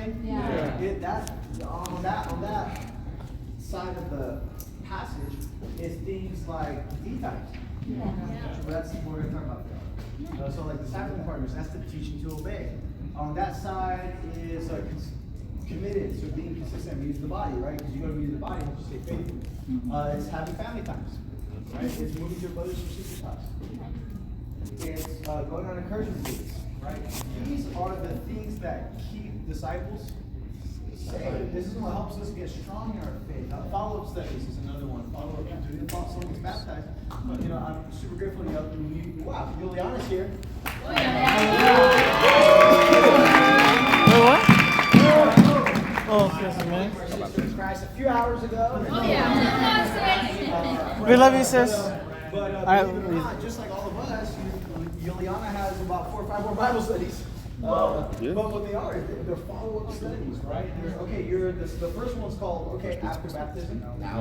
saying? That on that side of the passage is things like D types. That's what we're going to talk about there. So like discipling partners, that's the teaching to obey. On that side is committed, so being consistent, means the body, right? Because you got to be the body, you have to stay faithful. It's having family times, right? It's moving to your brothers or sisters' house. It's going on encouragement dates, right? These are the things that keep disciples safe. This is what helps us get strong in our faith. Follow-up studies is another one. Follow-up after someone gets baptized. But, I'm super grateful to you. Wow, Juliana's here. What? Oh, yes, man. Christ a few hours ago. We love you, sis. But believe it or not, just like all of us, Juliana has about 4 or 5 more Bible studies. But what they are, they're follow-up studies, right? The first one's called, after baptism. Now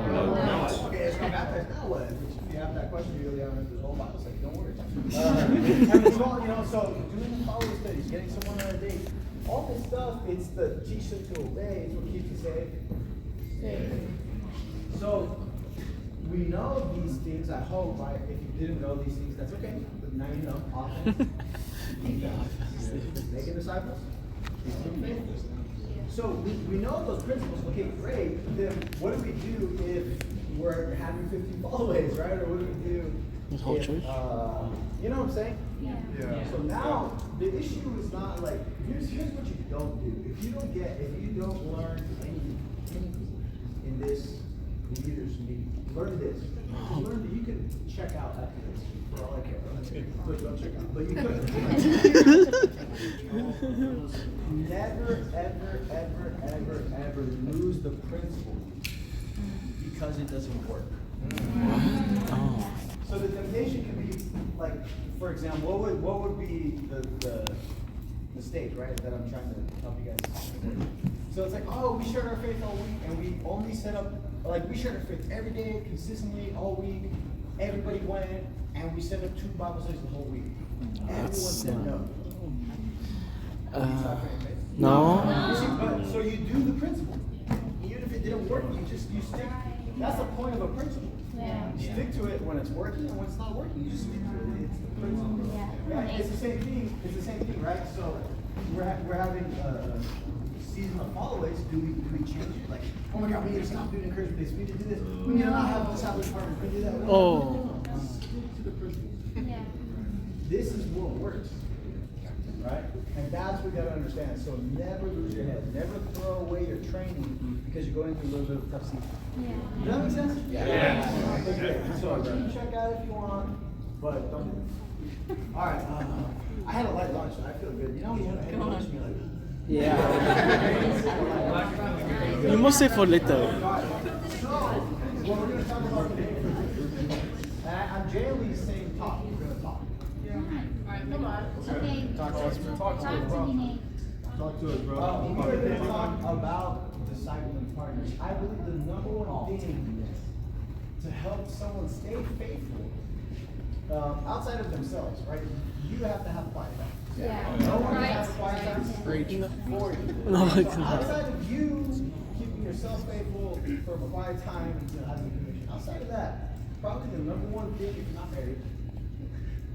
what? Okay, it's not baptized, now what? If you have that question, Juliana, there's a whole Bible study, don't worry. And it's all, so doing the follow-up studies, getting someone on a date, all this stuff, it's the teach them to obey, it's what keeps you safe. So, we know these things, I hope, right? If you didn't know these things, that's okay. But now you know, often. Keep them. Making disciples. So, we know those principles. Okay, great. Then what do we do if we're having 50 followays, right? Or what do we do? This whole church? You know what I'm saying? Yeah. So now, the issue is not like, here's what you don't do. If you don't learn anything in this leaders meeting, learn this. Just learn that you can check out after this. For all I care. But don't check out. But you could. Never lose the principle because it doesn't work. Oh. So the temptation can be like, for example, what would be the stage, right? That I'm trying to help you guys. So it's like, we shared our faith all week, and we only set up, we shared our faith every day, consistently, all week. Everybody went, and we set up 2 Bible studies the whole week. Everyone said no. No. You see, so you do the principle. Even if it didn't work, you stick. That's the point of a principle. You stick to it when it's working, and when it's not working, you just stick to it. It's the principle. Yeah, it's the same thing. It's the same thing, right? So we're having a season of followaways. Do we change it? Like, oh my God, we need to stop doing encouragement days. We need to do this. We need to not have disciples partners. We need to do that. No. Stick to the principle. This is what works, right? And that's what you gotta understand. So never lose your head. Never throw away your training because you're going through a little bit of tough season. Does that make sense? Yeah. Okay, so you can check out if you want, but don't do it. All right. I had a light lunch, and I feel good. You know, you had a heavy lunch, and you're like, Yeah. You must say for later. so, what we're going to talk about today, and I'm generally saying talk. We're going to talk. Come on. Okay. Talk to us, bro. Talk to me. Talk to us, bro. We're going to talk about discipling partners. I believe the number one thing to help someone stay faithful, outside of themselves, right? You have to have quiet time. Yeah. No one has quiet time for you. No, So it's not. outside of you keeping yourself faithful for a quiet time until having the commission, outside of that, probably the number one thing if you're not married,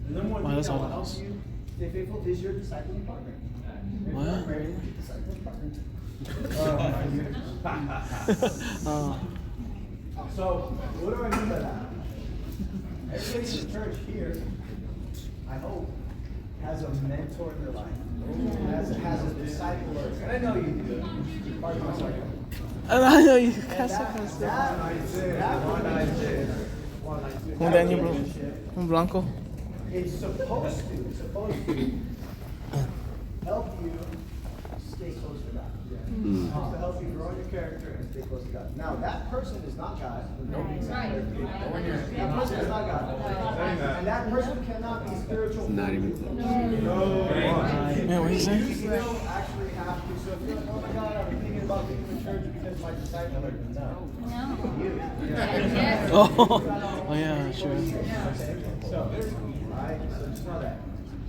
the number one thing that's that will all help it is. you stay faithful is your discipling partner. If you're not married, your discipling partner. So, what do I mean by that? Everybody in the church here, I hope, has a mentor in their life. Has a disciple. And I know you do. Pardon my sarcasm. And I know you And Un de año, bro. Un blanco. It's supposed to help you stay close to God. It's to help you grow in your character and stay close to God. Now, that person is not God. That person is not God. And that person cannot be spiritual. Not even close. No. Yeah, what are you saying? You still actually have to. So if you're like, oh my God, I'm thinking about leaving the church because my disciple are no. You. Oh, yeah, sure. So, right? So just know that.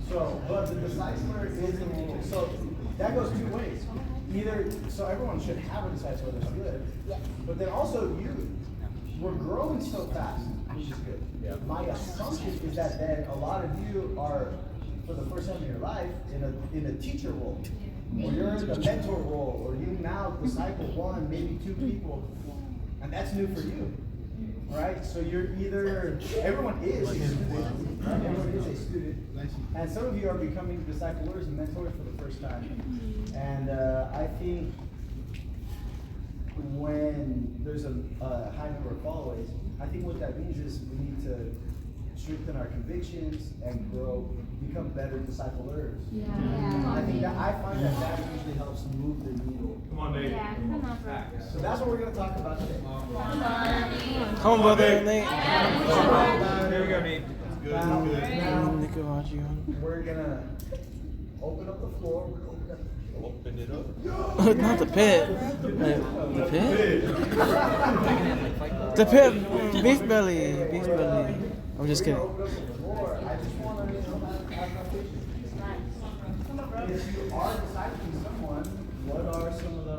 So, but the discipler isn't. So that goes two ways. Either, so everyone should have a disciple that's good, but then also we're growing so fast, which is good. Yeah. My assumption is that then a lot of you are, for the first time in your life, in a teacher role, or you're in the mentor role, or you now disciple one, maybe two people, and that's new for you. Right? So you're either, everyone is a student, right? Everyone is a student. And some of you are becoming disciplers and mentors for the first time. And I think when there's a high number of followays, I think what that means is we need to strengthen our convictions and grow, become better disciplers. I think that I find that usually helps move the needle. Come on, Nate. Yeah, come on, bro. So that's what we're going to talk about today. Come on, brother. Nate. Here we go, Nate. Now, we're going to open up the floor. Open it up. Not the pit. The pit? The pit. Beef belly. Beef belly. I'm just kidding. Open up the floor. I just want to have conversations. If you are discipling someone, what are some of the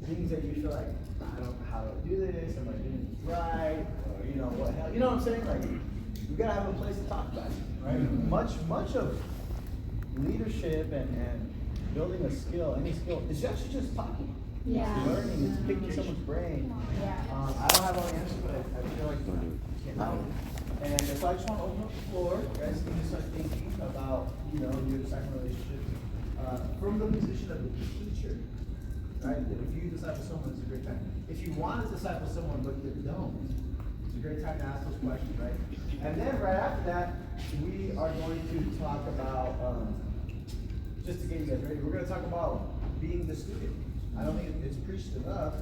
things that you feel like, I don't know how to do this, am I doing it right, or what hell, you know what I'm saying? Like, we gotta have a place to talk about it, right? Much of leadership and building a skill, any skill, is actually just talking. Yeah. It's learning, it's picking someone's brain. I don't have all the answers, but I feel like getting out. And so I just want to open up the floor. You guys can just start thinking about, your disciple relationship from the position of the teacher, right? If you disciple someone, it's a great time. If you want to disciple someone but you don't, it's a great time to ask those questions, right? And then right after that, we are going to talk about, just to get you guys ready, we're going to talk about being the student. I don't think it's preached enough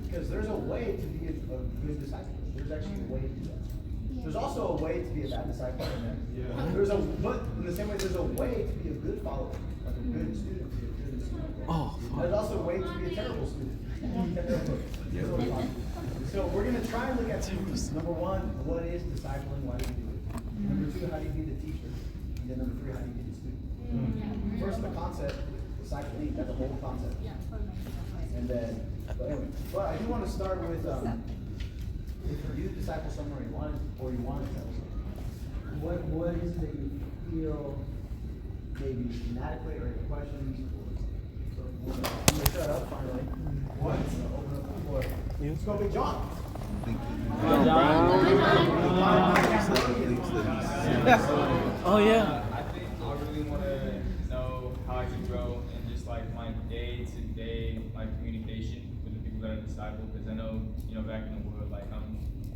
because there's a way to be a good disciple. There's actually a way to do that. There's also a way to be a bad disciple. But in the same way, there's a way to be a good follower, like a good student, to be a good student. Oh, There's also a way to be a terrible student. So we're going to try and look at two things. Number one, what is discipling? Why do you do it? Number two, how do you be the teacher? And then number three, how do you be the student? First, the concept, discipling, that's a whole concept. And then, but anyway, well, I do want to start with, if you disciple someone or you want to tell someone, what is it that you feel maybe inadequate or any questions? We're gonna shut up finally. What? Open up the floor. Let's go, Big John. Oh yeah. I think I really want to know how I can grow in just like my day-to-day communication with the people that I disciple, because I know back in the world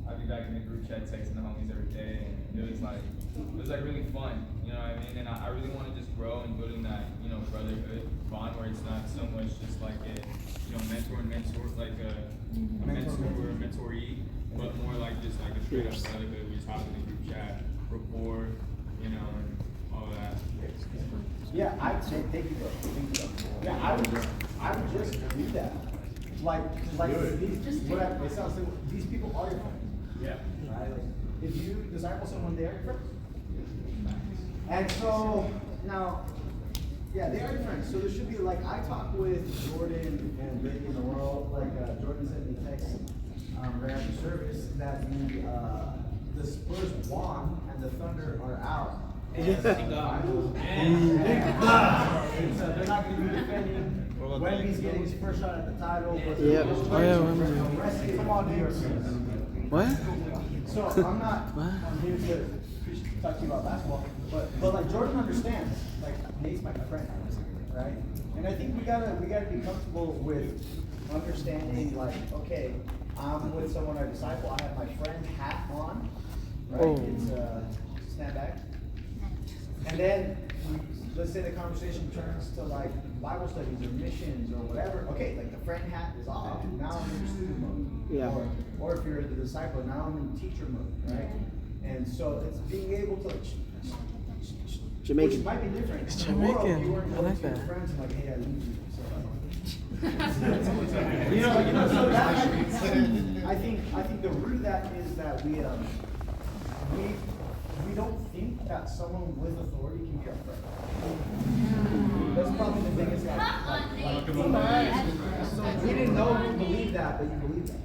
I'd be back in the group chat texting the homies every day, and it was really fun, you know what I mean? And I really want to just grow in building that brotherhood bond where it's not so much just like a mentor and mentor, like a mentor or a mentoree, but more like just like a straight up brotherhood. We just hop in the group chat, rapport, and all of that. Yeah, thank you, bro. Thank you, bro. Yeah, I would just do that. It sounds simple. These people are your friends. Yeah. Right? If you disciple someone, they are your friends. And so now, yeah, they are your friends. So there should be I talk with Jordan and Rick in the world. Jordan sent me a text right after service that the Spurs won and the Thunder are out. And they're not going to be defending. Wemby's getting his first shot at the title. But Yeah. Oh yeah, Wemby. Come on, New York. What? So I'm not here to talk to you about basketball, but Jordan understands. Nate's my friend, right? And I think we gotta be comfortable with understanding. Okay, I'm with someone I disciple. I have my friend hat on, right? Oh. It's snapback. And then let's say the conversation turns to Bible studies or missions or whatever. Okay, the friend hat is off. Now I'm in student mode. Yeah. Or if you're the disciple, now I'm in teacher mode, right? And so it's being able to Jamaican. which might be different. It's In the world, Jamaican. you weren't I going like to your that. friends and hey, I need you. So that I think the root of that is that we we don't think that someone with authority can be our friend. That's probably the biggest so we didn't know you believed that, but you believe that.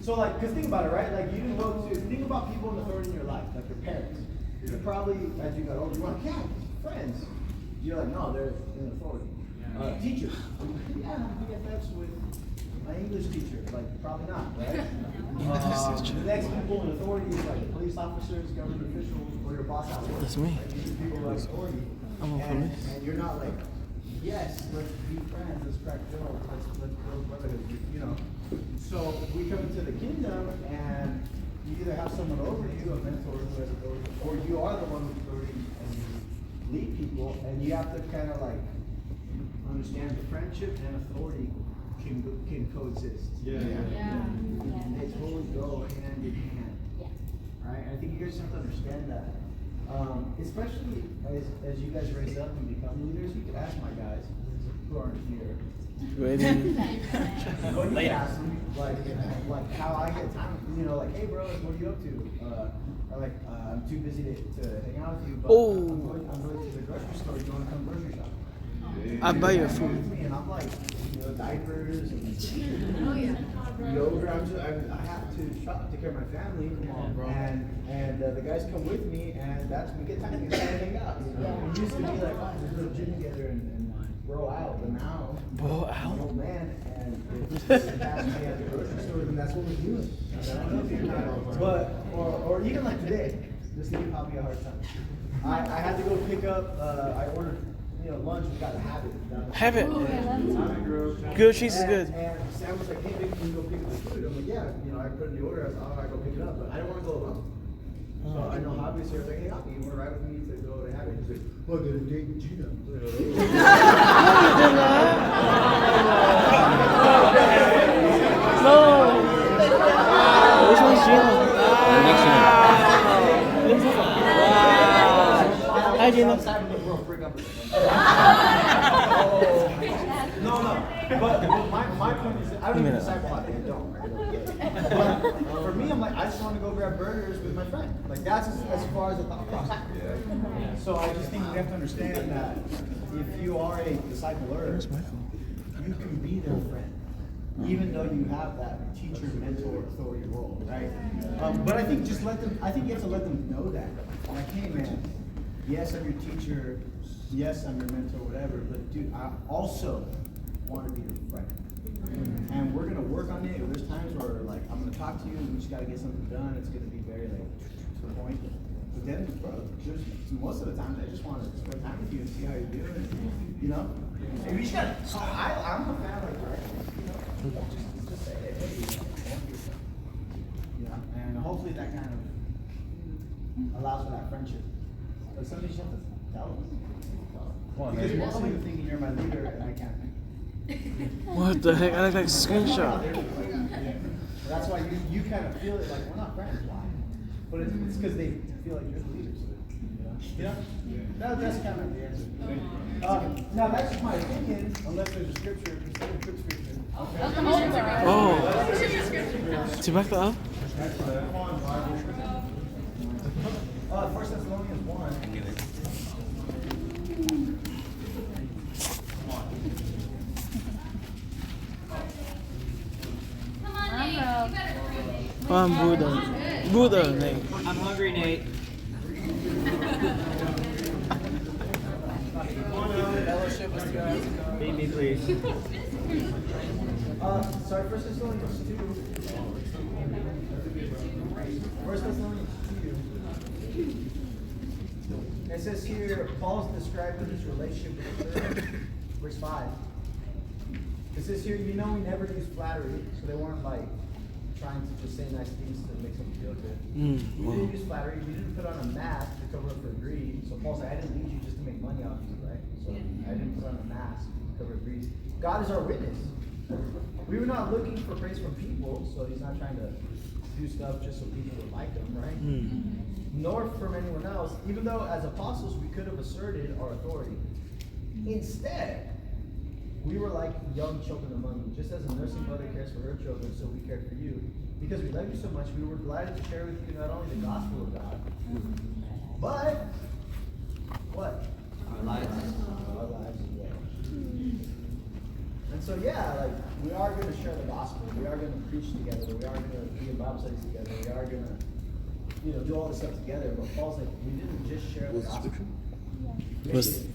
So like, cause think about it, right? Like you didn't go to, think about people in authority in your life, like your parents. You probably, as you got older, you want, yeah, friends. You're like, no, they're in authority. Teachers. Yeah, I'm BFFs with my English teacher. Like, probably not, right? The next people in authority is like police officers, government officials, or your boss at work. That's me. Like, these are people with authority. I'm a police. And you're not like, yes, let's be friends, let's crack jokes, let's build brotherhood, you know. So we come into the kingdom and you either have someone over you, a mentor who has authority, or you are the one with authority and you lead people, and you have to kind of like understand the friendship and authority can coexist. Yeah. They totally go hand in hand. Right? I think you guys have to understand that. Especially as you guys raise up and become leaders, you could ask my guys who aren't here. Waiting. Well, you can ask them, like how I get time, you know, like, hey bro, what are you up to? Or like, I'm too busy to hang out with you, but Oh. I'm going to the grocery store, you want to come grocery shop? I buy your Come food. with me, and I'm like, you know, diapers and yogurt. I have to shop, take care of my family. And the guys come with me, and that's we get time to hang out. You know? We used to be like, oh, just go to the gym together and bro out, but now Bro I'm an out? old man, and if it's past me at the grocery store, then that's what we're doing. I don't know if you know, but or even like today, just to give Poppy a hard time. I had to go pick up. I ordered. You know, lunch, we got a habit. Habit. Grilled cheese is good. And Sam was like, hey, Vic, can you go pick up the food? I'm like, yeah. You know, I put in the order. I was like, oh, I go pick it up. But I didn't want to go alone. So I know Hobby's here. I was like, hey, Hobby, you want to ride with me to go to Habit? He's like, well, the date Gina. No. Which one's Gina? The next one. Hi, Gina. No. But my point is, I don't even decide why they don't. Right? But for me, I'm like, I just want to go grab burgers with my friend. Like that's as far as the thought process. So I just think we have to understand that if you are a discipler, you can be their friend, even though you have that teacher, mentor, authority role, right? But I think just let them. I think you have to let them know that. Like, hey, man. Yes, I'm your teacher. Yes, I'm your mentor, whatever. But dude, I also want to be your friend. And we're gonna work on it. There's times where like I'm gonna talk to you and we just gotta get something done. It's gonna be very like to the point. But then, bro, just most of the time I just want to spend time with you and see how you're doing. You know, and we just gotta. I'm a fan like right. You know, just say hey, you know, and hopefully that kind of allows for that friendship. But somebody just have to tell them. Because most of you thinking you're my leader and I can't. What the heck? I like that screenshot. That's why you kind of feel it like we're not friends. Why? But it's because they feel like you're the leader. So you know? That's kind of the answer. Now that's just my opinion, unless there's a scripture. There's a quick scripture. Oh. To back that up? 1 Thessalonians 1. I'm Buddha. Buddha, Nate. I'm hungry, Nate. Feed me, please. Sorry, 1 Thessalonians 2. 1 Thessalonians 2. It says here, Paul's describing his relationship with the church. Verse 5. It says here, you know we never use flattery, so they weren't like trying to just say nice things to make someone feel good. We didn't use flattery, we didn't put on a mask to cover up for greed. So Paul said, I didn't lead you just to make money off you, right? So I didn't put on a mask to cover up greed. God is our witness. We were not looking for praise from people, so he's not trying to do stuff just so people would like him, right? Nor from anyone else, even though as apostles we could have asserted our authority. Instead, we were like young children among you, just as a nursing mother cares for her children, so we cared for you. because we love you so much, we were delighted to share with you not only the gospel of God, but what? Our lives as well. And so yeah, like we are going to share the gospel. We are going to preach together. We are going to be in Bible studies together. We are going to, do all this stuff together. But Paul's like, we didn't just share the gospel. Was We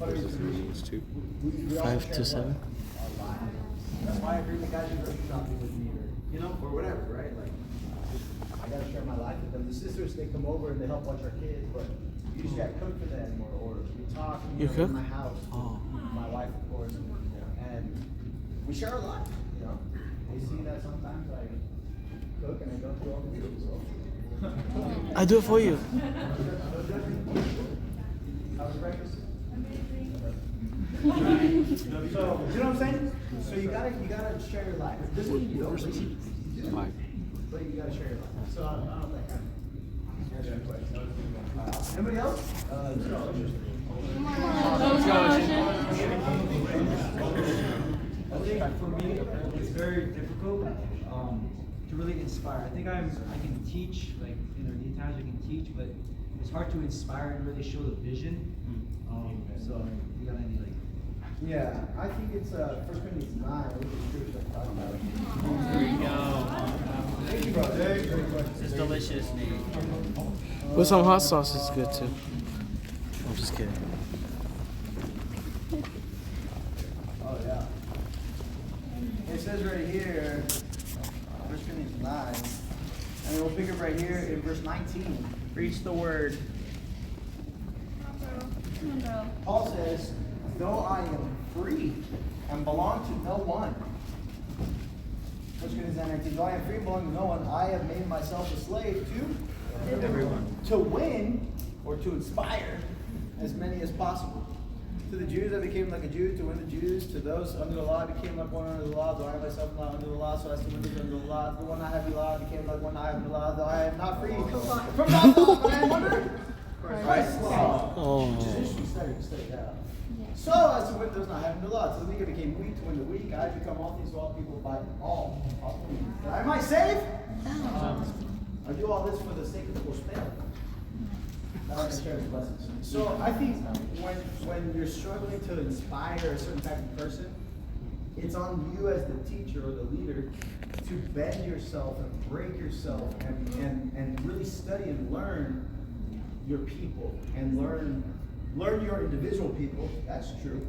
also 5 to share 7? what? Our lives. That's why I agree with guys who are shopping with me, or whatever, right? Like, I gotta share my life with them. The sisters, they come over and they help watch our kids, but usually I cook for them, or we talk You cook? in my house. Oh. My wife, of course, and we share our life. They see that sometimes I cook and I go through all the meals. So. I do it for you. How was breakfast? So, you know what I'm saying? So you gotta share your life. This is you don't leave. But you gotta share your life. So I don't know if that answers your question. Anybody else? I think for me, it's very difficult to really inspire. I think I can teach, like in our lead times I can teach, but it's hard to inspire and really show the vision. So you got any like? Yeah, I think it's 1 Corinthians 9, which is scripture I'm talking about. There you go. Thank you, brother. It's delicious, Nate. With some hot sauce, it's good too. I'm just kidding. Oh yeah. It says right here, 1 Corinthians 9, and we'll pick up right here in verse 19. Preach the word. Paul says, though I am free and belong to no one. 1 Corinthians 9:19, though I am free and belong to no one, I have made myself a slave to everyone. To win or to inspire as many as possible. To the Jews I became like a Jew to win the Jews. To those under the law I became like one under the law. Though I myself not under the law, so as to win those under the law. The one I have in the law I became like one I have in the law. Though I am not free from God's law, but I am under Christ's law. Oh. Study that out. So as to win those not having the law. To the weak I became weak to win the weak. I become all things to all people by all means. That I might save. I do all this for the sake of the prosperity. So I think when you're struggling to inspire a certain type of person, it's on you as the teacher or the leader to bend yourself and break yourself and really study and learn your people and learn your individual people. That's true,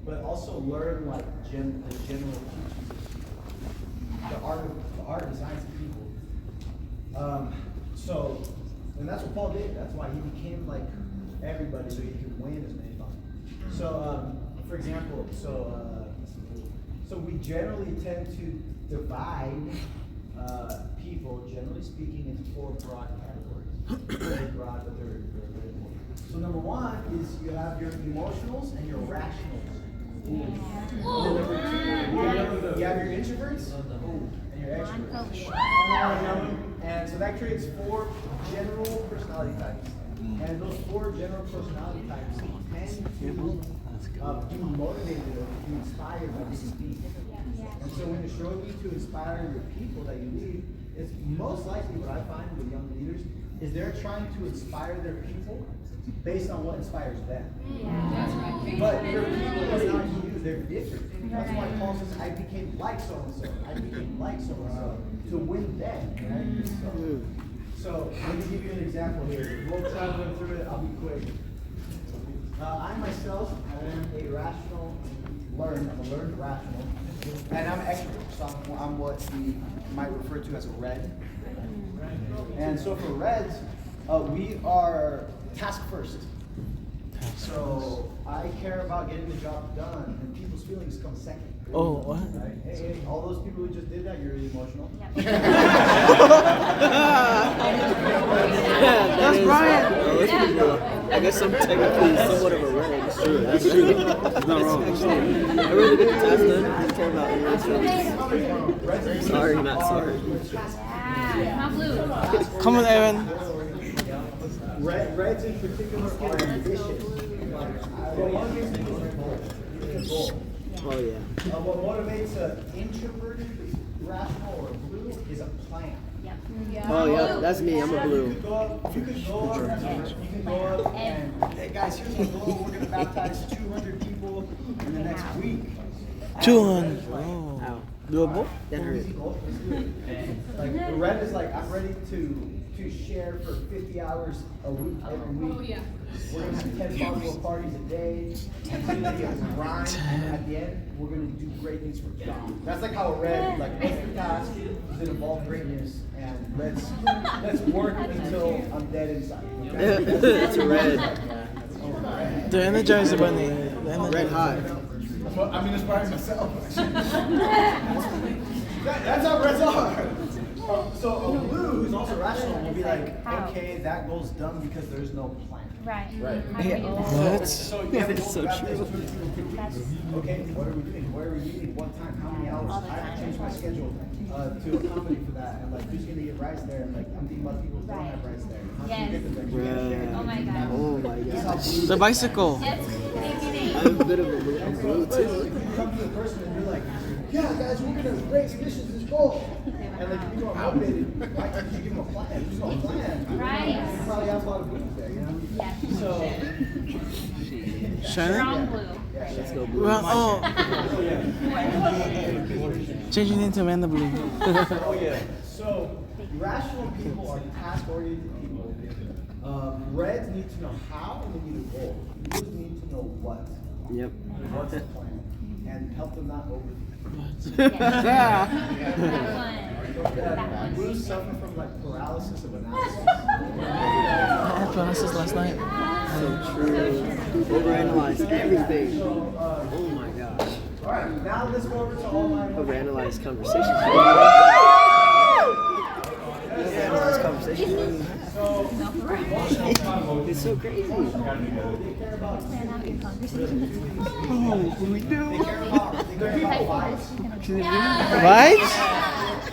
but also learn like the general teachings, the art and science of people. And that's what Paul did. That's why he became like everybody, so he could win as many times. So, for example, so we generally tend to divide people, generally speaking, into 4 broad categories. Very broad, but they're very important. So number 1 is you have your emotionals and your rationals. And then number 2, you have your introverts and your extroverts. And so that creates 4 general personality types. And those 4 general personality types tend to be motivated or be inspired by different things. And so when you're struggling to inspire your people that you lead, it's most likely what I find with young leaders is they're trying to inspire their people based on what inspires them. That's right. But your people are not you, they're different. That's why Paul says, I became like so-and-so. I became like so-and-so to win them. Right? So let me give you an example here. We'll travel through it, I'll be quick. I myself am a learned rational, and I'm extrovert, so I'm what we might refer to as a red. And so for reds, we are task first. So I care about getting the job done, and people's feelings come second. Oh, what? Right? Hey, all those people who just did that, you're really emotional. That's Brian. I guess I'm technically somewhat of a red. It's true. That's true. It's not wrong. I really didn't test them. I care about your Sorry, not sorry. Not blue. Come on, Aaron. Reds in particular are ambitious. But one makes people goal. Oh, yeah. What motivates an introverted irrational or blue is a plan. Oh yeah, that's me. I'm a blue. You could go up, you can go up and, hey guys, here's our goal. We're gonna baptize 200 people in the next week. 200. Oh. Ow. Doable? That hurt. Easy goal. Let's do it. Like the red is like, I'm ready to share for 50 hours a week every week. Oh, yeah. We're gonna have 10 possible parties a day. It's gonna be a grind, and at the end, we're gonna do great things for God. That's like how a red, like, what's the task? Is it involve greatness? And let's work until I'm dead inside. Okay? That's a red. The Energizer Bunny. The Energizer Red hot. That's what I'm inspiring myself. That's how reds are. So a blue who's also rational will be like, okay, that goal's done because there's no plan. Right. What? So you have to That's so true. Okay, what are we doing? Where are we meeting? What time? How many hours? I have to change my schedule to accommodate for that. And like, who's gonna get rice there? And like, I'm thinking about people who don't have rice there. How can you get them there? You gotta share it. Oh my God. Oh my This is how gosh. blue- The bicycle. Yes. I'm a bit of a blue. I'm blue So too. you come to a person and you're like, yeah, guys, we're gonna raise missions this goal. And like, you are motivated. Why can't you give them a plan? There's no plan. Right. You probably have a lot of blues there, you know? Yes. So, Shannon? Strong blue. Let's go blue. Well, oh. Changing into Amanda Blue. oh yeah. So, rational people are task-oriented people. Reds need to know how and they need a goal. Blues need to know what. Yep. What's the plan? And help them not overthink. That one. Blues suffer from like paralysis of analysis. I had paralysis last night. So true. Overanalyze everything. Oh my gosh. All right, now let's go over to online. Overanalyze conversation. Overanalyze conversation. It's so crazy. They care about We do. they care about lives. Right?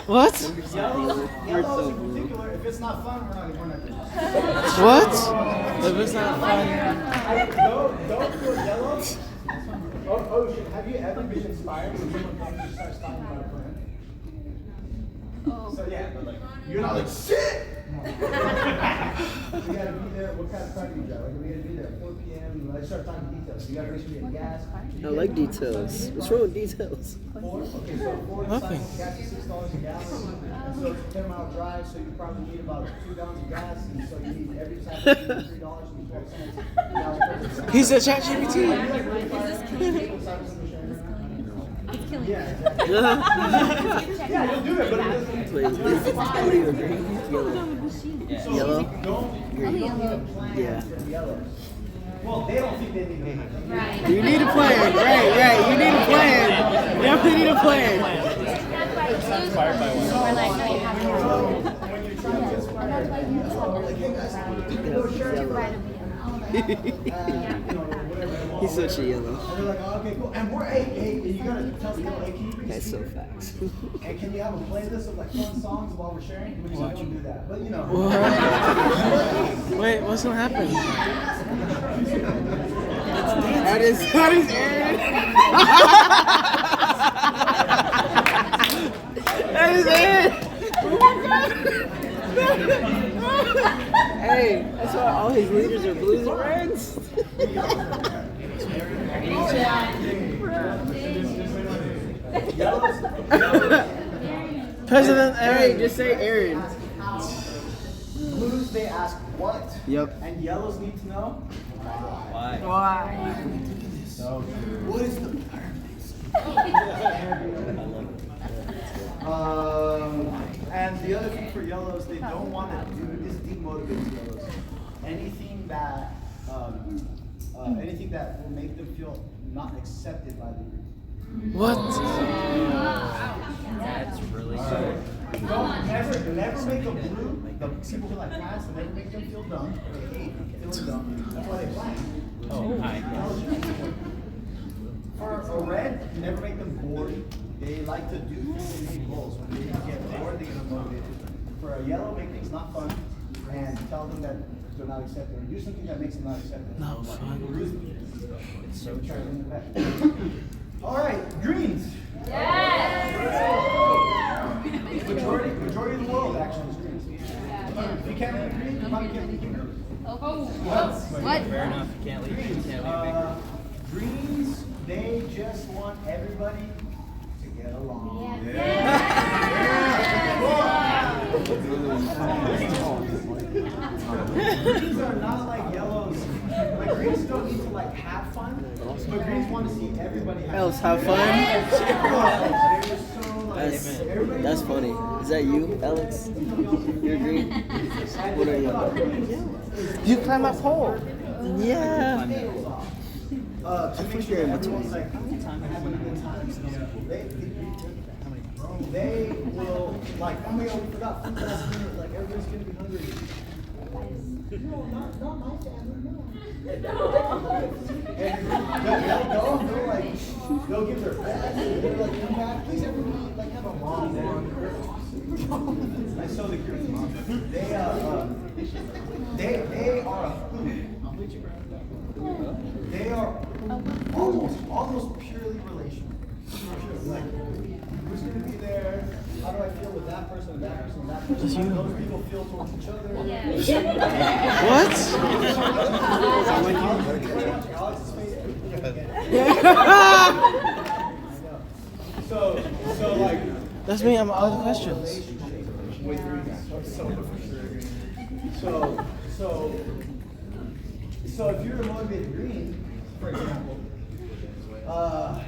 What? Yellows in particular, if it's not fun, we're not doing it. What? If it's not fun. Don't feel yellow. Oh shit, have you ever been inspired when someone comes and starts talking about a plan? So yeah, but like, you're not like, shit! You gotta be there, what kind of car do you drive? Like, we gotta be there at 4 p.m. Let's start talking details. You gotta make sure you have gas. I like details. What's wrong with details? 4? Okay, so 4 Nothing. gas is $6 a gallon. And so it's a 10-mile drive, so you probably need about 2 gallons of gas. And so you need every time $3.12. He's a ChatGPT. It's killing Yeah, me. exactly. Yeah, you'll do it, but it doesn't. Wait, this is blue or green? Yellow. So Yellow? you don't need a plan Yeah. for yellow. Well, they don't think they need a plan. Right. You need a plan, right. You need a plan. Definitely need a plan. That's why it's blues we're like, no, you have to. When you're trying to inspire, That's why you He's such a yellow. and they're like, oh, okay, cool. And we're, hey, you gotta tell the yellow, hey, can you bring That's so speakers? facts. And can you have a playlist of like fun songs while we're sharing? We just don't do that. But you know. What? Wait, what's gonna happen? That is Aaron. That is Aaron. Hey, that's why all his leaders are blues and reds. President Aaron. Hey, just say Aaron. Blues, they ask what? Yep. And yellows need to know Why? what is the purpose? And the other thing for yellows, they don't want to do this demotivates yellows. Anything that will make them feel not accepted by the group. What? That's really Don't never make a blue. The people who like plans, never make them feel dumb. They hate feeling dumb. That's why they plan. Oh, hi. For a red, never make them bored. They like to do things and meet goals. When they get bored, they get motivated. For a yellow, make things not fun and tell them that they're not accepted. Or do something that makes them not accepted. No fun. It's so try to win the bet. All right, greens. What? Fair enough. Can't leave big. Greens, they just want everybody to get along. Greens are not like yellows. Like greens don't need to like have fun, but greens want to see everybody Else have fun. That's funny. Is that you, Alex? You're green. What are you? You climb that pole. Yeah. To make sure everyone's like having a good time. They will like, oh my god, we forgot food last minute. Like everybody's gonna be hungry. No, not my family, no. And they'll give their best. They're like, come back, please everybody like have a long I saw the group. They are a food. They are almost purely relational. Like, who's going to be there? How do I feel with that person and that person and that person? How do those people feel towards each other? What? So like. That's me. I'm all the questions. So if you're a motivated green, for example,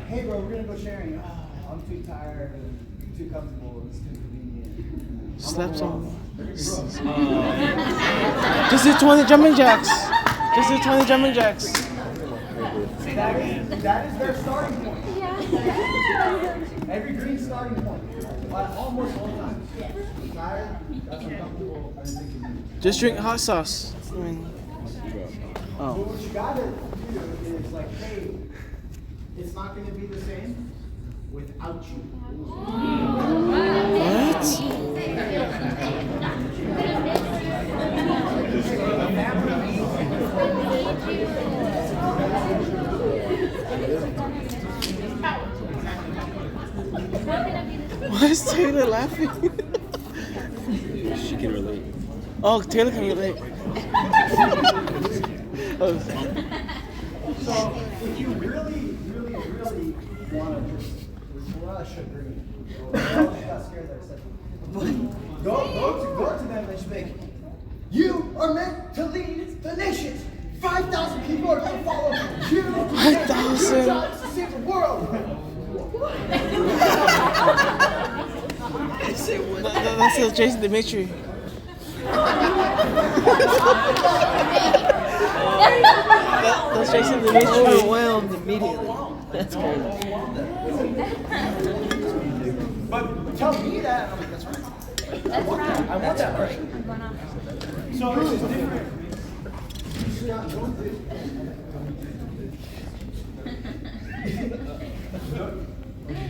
hey bro, we're gonna go sharing. I'm too tired and too comfortable. It's too convenient. Slap some. Just do 20 jumping jacks. Just do 20 jumping jacks. That is their starting point. Every green starting point. Almost all the time. I'm tired. That's uncomfortable. Just drink hot sauce. I mean, But what you gotta do is like, hey, it's not gonna be the same without you. what? Why is Taylor laughing? She can relate. Oh, Taylor can relate. Oh. So if you really want to just rush a green, got scared there a second. Go to them and just make, you are meant to lead the nations. 5,000 people are going to follow you. 5,000. Your job is to save the world. That's Jason Dimitri. That's Jason Dimitri. Overwhelmed immediately. That's crazy. But tell me that, I'm like, that's right. I want that person. So this is different.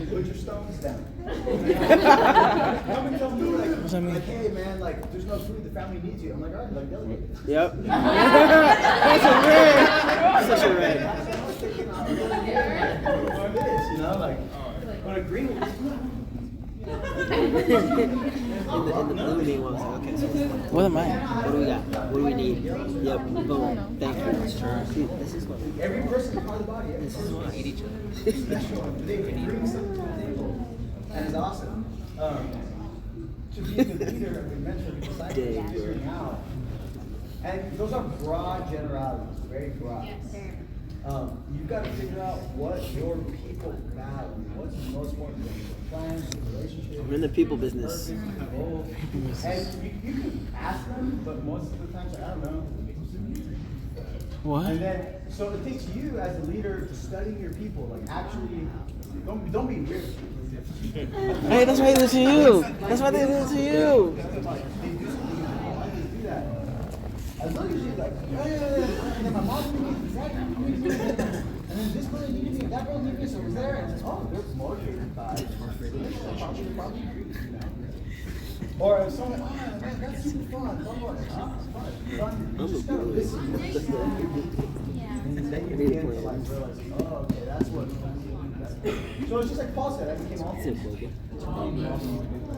Put your stones down. Come and tell me like, hey man, like there's no food, the family needs you. I'm like, all right, like delegate. Yep. That's a red. Such a red. You know, like, but a green one. In the blue mean one was like, okay, so What am I? what do we got? What do we need? Yep, boom. Thank you. See, this is what Every person is part of the body. Every person we eat each other. they bring something to the table, and it's awesome. To be the leader of the mentor, besides figuring out, and those are broad generalities, very broad. You've got to figure out what your people value, what's most important to them, plans, relationships. I'm in the people business. And you can ask them, but most of the time, I don't know. What? And then, so it takes you as a leader to study your people, like actually, don't be weird. Hey, that's why they do it to you. That's why they do it to you. They do that. As long as you're like, and then my mom needed me, and then this person needed me, and that girl needed me, so it was there, and it's, oh, they're motivated by probably agree, you know. Or if someone, oh man, that's super fun, it's fun. You just gotta listen. And then you begin to like realize, oh, okay, that's what. So it's just like Paul said, I became all.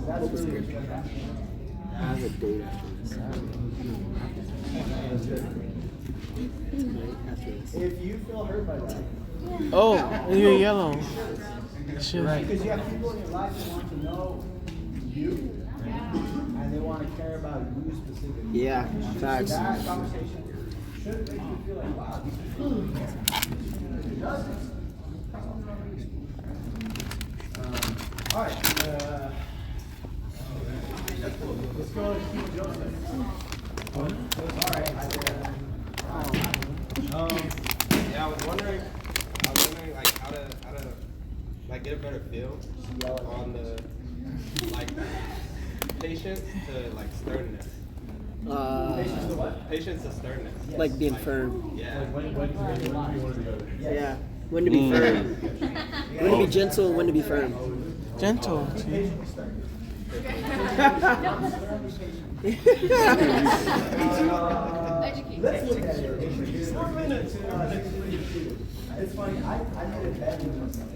That's really I have a date after this. If you feel hurt by that, Oh, you're yellow. Shit. because you have people in your life who want to know you, and they want to care about you specifically. Yeah, facts. That conversation should make you feel like, wow, these people care. It doesn't. All right. Let's go to Steve Joseph. All right. Yeah, I was wondering like how to like get a better feel on the like patience to like sternness. Patience to sternness. Like being firm. Yeah. Yeah. When to be firm. When to be gentle, when to be firm. Gentle. Let's look at it. 4 minutes. It's funny. I made a bet with myself.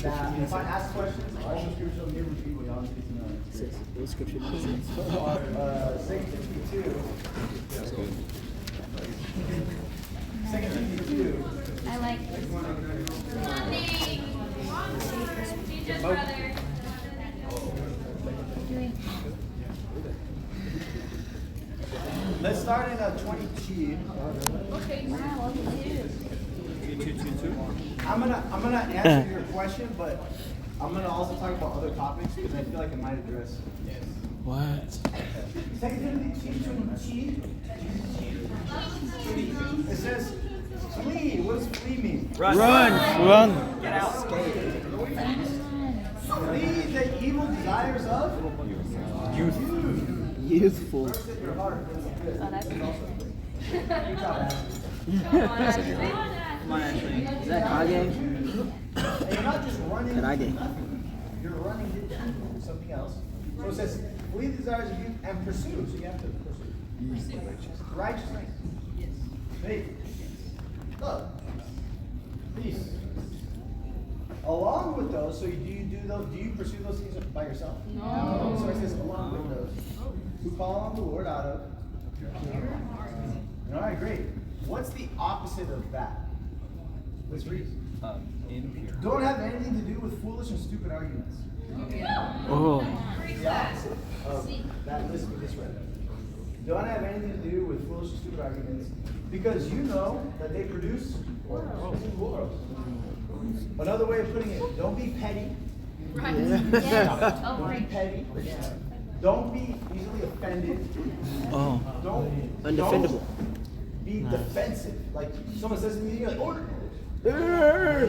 That if I ask questions, all the scriptures will give repeat what y'all need to know. What scripture does it? 2:52. 2:52. I like this. Teacher's brother. Let's start in 22. I'm gonna answer your question, but I'm gonna also talk about other topics because I feel like it might address. What? 2 Timothy 2:22. It says, flee. What does flee mean? Run. Get out. Flee the evil desires of Youthful. Oh, that's good. Come on, Ashley. Is that Kage? And you're not just running Karage. to nothing. You're running to something else. So it says, flee the desires of youth and pursue. So you have to pursue. Righteousness. Faith. Love. Peace. Along with those, so do you pursue those things by yourself? No. So it says along with those who call on the Lord out of. All right, great. What's the opposite of that? Let's read. Impure. Don't have anything to do with foolish and stupid arguments. Oh. The opposite of that list we just read. Don't have anything to do with foolish and stupid arguments because you know that they produce quarrels. Another way of putting it, don't be petty. Don't be petty. Don't be easily offended. Oh. Undefendable. Don't be defensive. Like someone says to me, you're like, order. Don't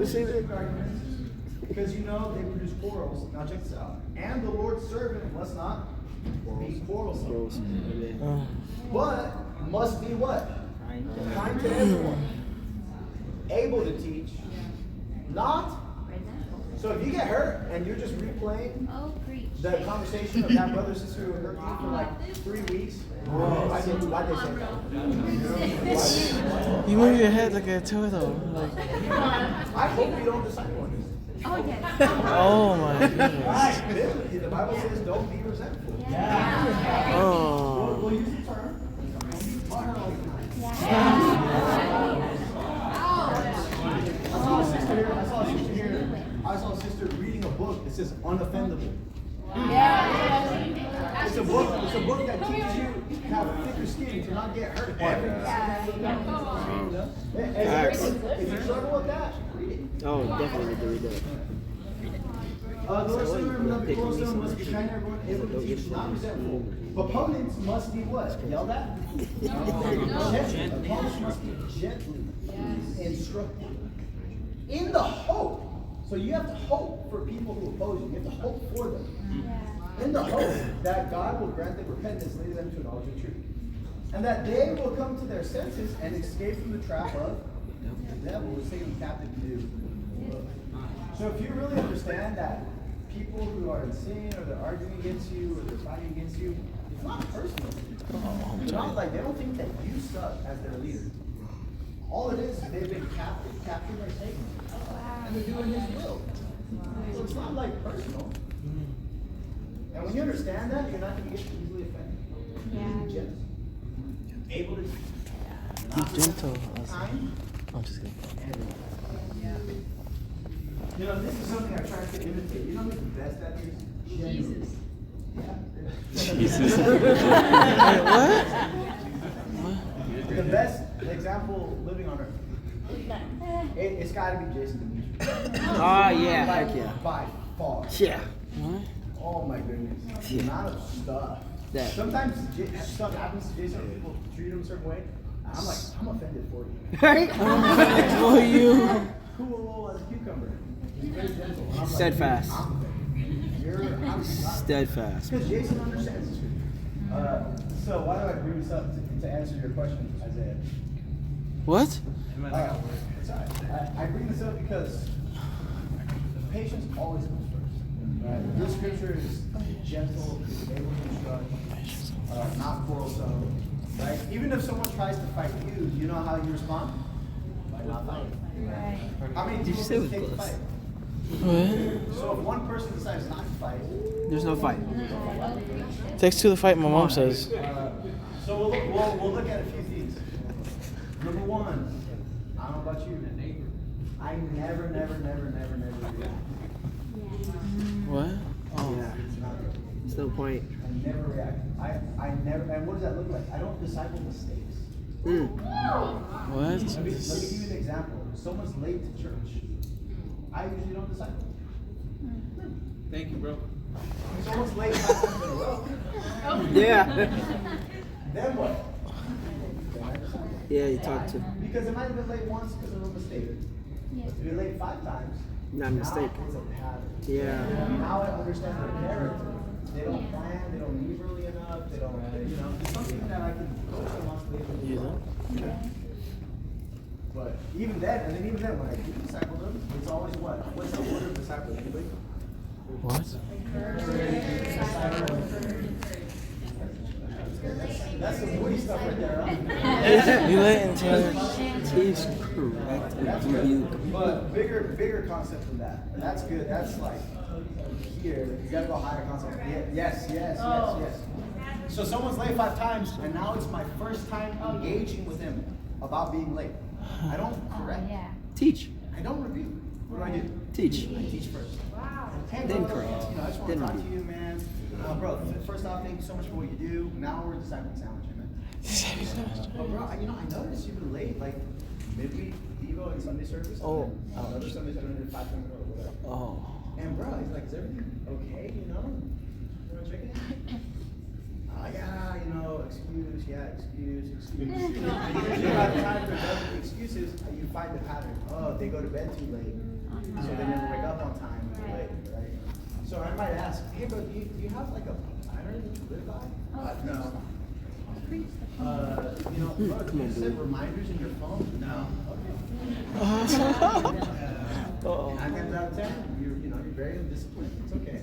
say that. Because you know they produce quarrels. Now check this out. And the Lord's servant must not be quarrelsome. But must be what? Kind to everyone. Able to teach. Not. So if you get hurt and you're just replaying the conversation of that brother or sister who hurt you for like 3 weeks, why'd they say that? You move your head like a turtle. Like. I hope you don't disciple one. Oh, yes. Oh my goodness. Biblically, the Bible says don't be resentful. Oh. We'll use the term. I saw a sister reading a book that says unoffendable. It's a book that teaches you to have thicker skin to not get hurt. If you struggle with that, read it. Oh, definitely need to read that. The Lord's servant must be quarrelsome, must be kind to everyone, able to teach, not resentful. Opponents must be what? Yelled at? Gently. Opponents must be gently instructed. In the hope. So you have to hope for people who oppose you. You have to hope for them. In the hope that God will grant them repentance, lead them to knowledge of truth. And that they will come to their senses and escape from the trap of the devil who is taken captive to do. So if you really understand that people who are in sin or they're arguing against you or they're fighting against you, it's not personal. It's not like they don't think that you suck as their leader. All it is they've been captured by Satan. And they're doing his will. So it's not like personal. And when you understand that, you're not going to get easily offended. Yeah. Gentle. Able to Be gentle. kind. I'm just kidding. You know, this is something I try to imitate. You know who's the best at this? Jesus. Jesus. The best example living on earth. It's got to be Jason Demetrius. Oh yeah, heck yeah. By far. Yeah. What? Oh my goodness. The amount of stuff. That. Sometimes stuff happens to Jason, people treat him a certain way. I'm like, I'm offended for you. Right? For you. Cool as a cucumber. He's very gentle. And I'm like, Steadfast. I'm offended. I'm Steadfast. Because Jason understands this. So why do I bring this up to answer your question, Isaiah? What? It's all right. I bring this up because patience always comes first. Right? This scripture is gentle, able to instruct, not quarrelsome. Right? Even if someone tries to fight you, do you know how you respond? By not fighting. Right. How many Did you people say it does was it take to close? fight? What? So if one person decides not to fight, There's no fight. Takes two to fight, my mom says. so we'll look at a few things. Number one, I don't know about you, I never react. What? Oh. Yeah. There's no point. I never react. I never, and what does that look like? I don't disciple mistakes. Mm. What? Let me give you an example. Someone's late to church. I usually don't disciple. Thank you, bro. Someone's late 5 times in a row. Yeah. Then what? Then I disciple. Yeah, you talk to. Because it might have been late once because of a mistake. But to be late 5 times, Not a mistake. now it's a pattern. Yeah. Now I understand their character. They don't plan, they don't leave early enough, they don't, it's something that I can coach them on later. But even then, when I do disciple them, it's always what? What's the order of disciple? Anybody? What? That's some woody stuff right there, huh? You late in church. He's correct. Rebuke. But bigger concept than that. That's good. That's like here. You gotta go higher concept. Yes. So someone's late 5 times, and now it's my first time engaging with him about being late. I don't correct. Yeah. Teach. I don't rebuke. What do? Teach. I teach first. Wow. Hey, Then bro, correct. I just want to Then talk to rebuke. you, man. Bro, first off, thank you so much for what you do. Now we're discipling sandwich, man. But bro, I noticed you've been late, like midweek Devo and Sunday service. Oh. And then another Sunday service, 5 times or whatever. Oh. And bro, he's like, is everything okay? You know checking in? Excuse. By the time they're done with the excuses, you find the pattern. Oh, they go to bed too late, so they never wake up on time. They're late, right? So I might ask, hey, bro, do you have like a pattern that you live by? No. Bro, do you set reminders in your phone? No. Okay. 9 times out of 10, you're very undisciplined. It's okay.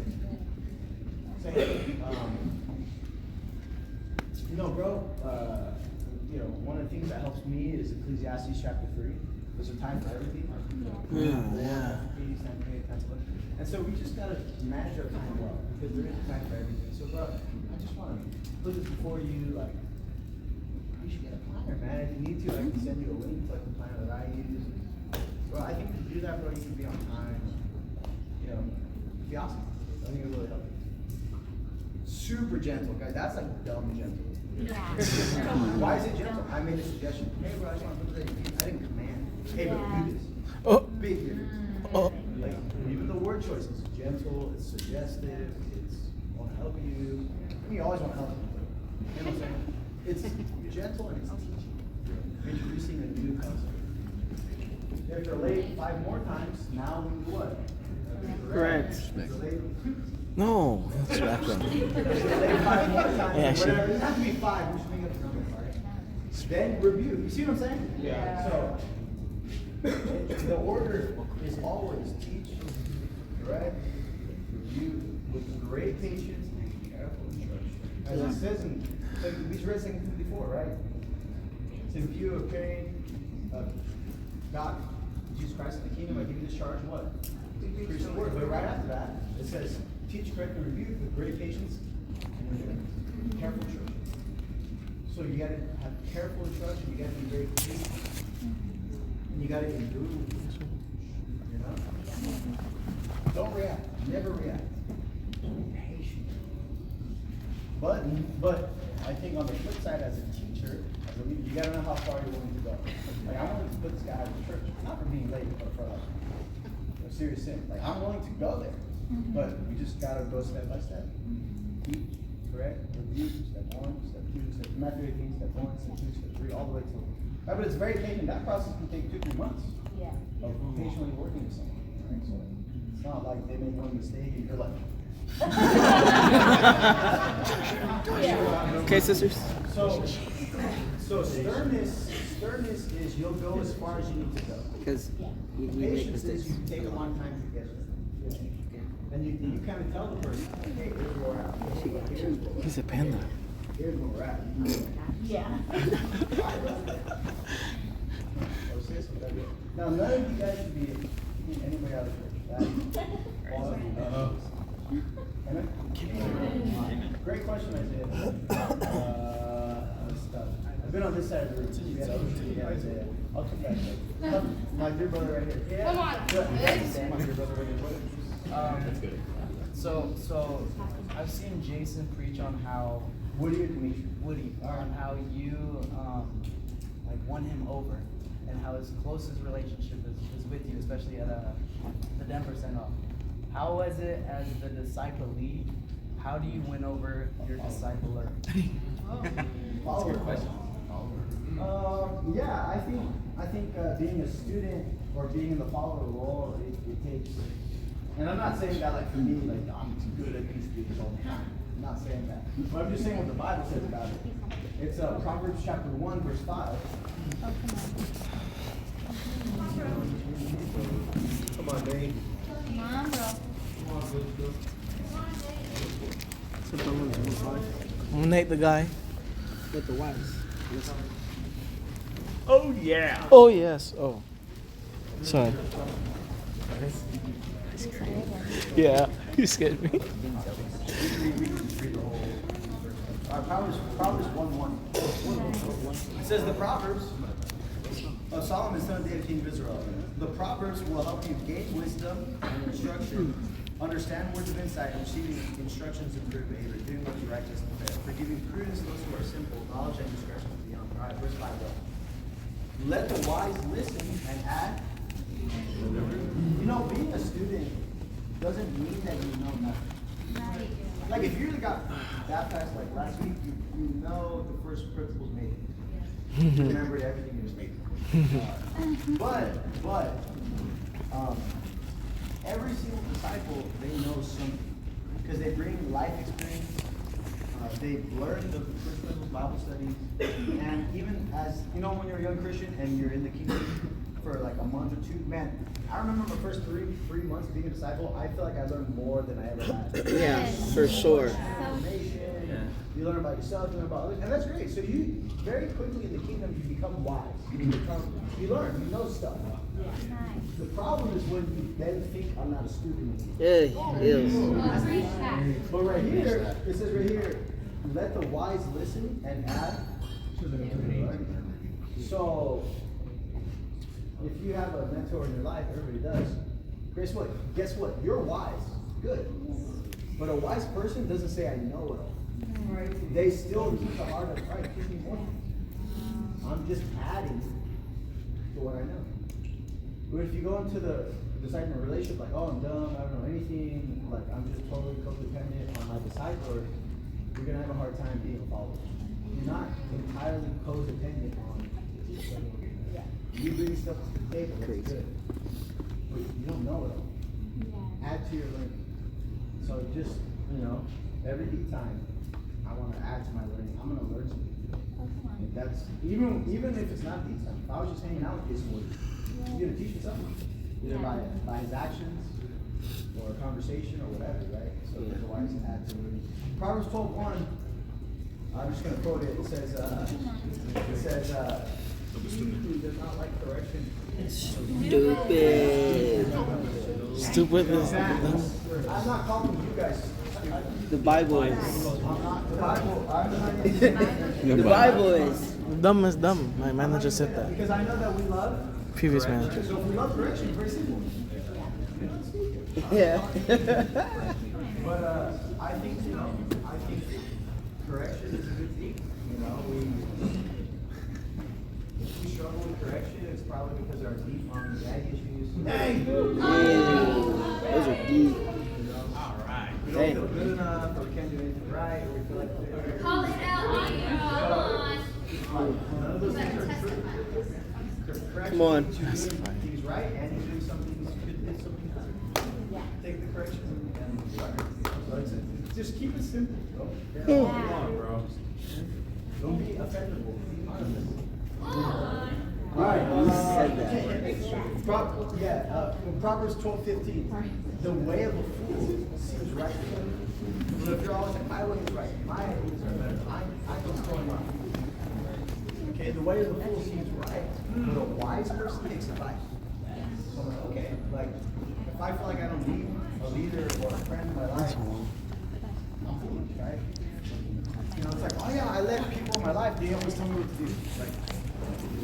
So hey, bro, one of the things that helps me is Ecclesiastes chapter 3. There's a time for everything. Yeah. And so we just gotta manage our time well, because there is a time for everything. So bro, I just wanna put this before you, like, you should get a planner, man. If you need to, I can send you a link to like the planner that I use. Bro, I think if you do that, bro, you can be on time. It'd be awesome. I think it'll really help you. Super gentle, guys. That's like dumb gentle. Yeah. Why is it gentle? I made a suggestion. Hey, bro, I just want to put that in. I didn't command. Hey, bro, do this. Oh. Big difference. Oh. Like, even the word choice is gentle, it's suggestive, it's want to help you. You always want to help people. You know what I'm saying? It's gentle and it's teaching. Introducing a new concept. If you're late 5 more times, now we do what? Correct. If you're late 2 No. That's back then. If you're late 5 more times, Yeah, sure. whatever. It doesn't have to be 5. We should make up the number, right? Then review. You see what I'm saying? Yeah. So, the order is always teach, correct, review with great patience and careful instruction. As it says we read 2 Timothy 4, right? It's in view of carrying God, Jesus Christ in the kingdom, I give you this charge, what? Preach the word. But right after that, it says, teach, correct, and rebuke with great patience and endurance. Careful instruction. So you gotta have careful instruction, you gotta be very patient. And you gotta endure. You know? Don't react. Never react. Be patient. But I think on the flip side, as a teacher, as a leader, you gotta know how far you're willing to go. Like, I'm willing to put this guy out of the church, not for being late, but for like a serious sin. Like, I'm willing to go there, but we just gotta go step by step. Teach, correct, review, step 1, step 2, step Matthew 18, step 1, step 2, step 3, all the way to. Right, but it's very patient. That process can take 2-3 months of patiently working with someone. Right? So it's not like they make one mistake and you're like. Okay, sisters. So sternness is you'll go as far as you need to go. Because we make Patience mistakes. is you take a long time to get there. And you kind of tell the person, hey, here's where we're at. He's a panda. Here's where we're at. Yeah. Now, none of you guys should be keeping anybody out of church. Amen? Great question, Isaiah. I've been on this side of the room. You got other two, you got Isaiah. I'll come back. My dear brother right here. Yeah. Come on. My dear brother right here. That's good. So I've seen Jason preach on how Woody or Dimitri? Woody, on how you like won him over, and how his closest relationship is with you, especially at the Denver send-off. How was it as the disciplee? How do you win over your discipler? That's a good question. Yeah, I think being a student or being in the follower role, it takes. And I'm not saying that like for me, like I'm good at these things all the time. I'm not saying that. But I'm just saying what the Bible says about it. It's Proverbs chapter 1, verse 5. Come on, babe. Come on, bro. I'm Nate the guy. With the wise. Oh yeah. Oh yes. Oh. Sorry. Yeah, you scared me. Proverbs 1:1. It says the Proverbs of Solomon, son of David, king of Israel. The Proverbs will help you gain wisdom and instruction, understand words of insight, and receiving instructions in good behavior, doing what is righteous and fair, forgiving prudence to those who are simple, knowledge and discretion to the young. All right, verse 5. Let the wise listen and add. You know, being a student doesn't mean that you know nothing. Like if you really got baptized like last week, you know the first principles made. You remembered everything you was made. But every single disciple, they know something because they bring life experience. They've learned the first principles Bible studies, and even as you know, when you're a young Christian and you're in the kingdom for like a month or two, man, I remember my first three months being a disciple. I feel like I learned more than I ever had. Yeah, for sure. You learn about yourself, you learn about others, and that's great. So you very quickly in the kingdom you become wise. You learn, you know stuff. The problem is when you then think I'm not a student anymore. Yeah, yes. But right here, it says right here, let the wise listen and add to the learning. So if you have a mentor in your life, everybody does. Guess what? You're wise. Good. But a wise person doesn't say I know it all. They still keep the heart of Christ. Give me more. I'm just adding to what I know. But if you go into the disciple relationship like, oh, I'm dumb, I don't know anything, like I'm just totally codependent on my discipler, you're gonna have a hard time being a follower. You're not entirely codependent on someone. You bring stuff to the table, that's good. But you don't know it all. Add to your learning. So just, every time I want to add to my learning, I'm gonna learn something. And that's even if it's not these times. If I was just hanging out with Jason Wood, you're gonna teach me something. Either by his actions or a conversation or whatever, right? So there's a wise to add to learning. Proverbs 12:1. I'm just gonna quote it. It says he who does not like correction. Stupid. Stupid is I'm not calling you guys. The Bible is. I'm not the Bible. I'm not. The Bible is. Dumb is dumb. My manager said that. Because I know that we love. Previous manager. So if we love correction, very simple. Yeah. But I think correction is a good thing. You know, if we struggle with correction, it's probably because our deep mom and dad issues. Hey! Those are deep. We don't feel good enough, or we can't do anything right, or we feel like we're Call it out, Ian. Come on. none of those things are true. Correction Come on. means you're doing things right, and you're doing something you could do something right. Take the correction and learn. So just keep it simple, bro. Come on, bro. Don't be offendable. Be honest. Right. said that. Proverbs 12:15. The way of a fool seems right to him. So if you're always like, my way is right, my ways are better, I know what's going on. Okay, the way of the fool seems right, but a wise person takes advice. So I'm like, okay, like, if I feel like I don't need a leader or a friend in my life, I'm foolish, right? You know, it's like, oh yeah, I let people in my life, they always tell me what to do. Like,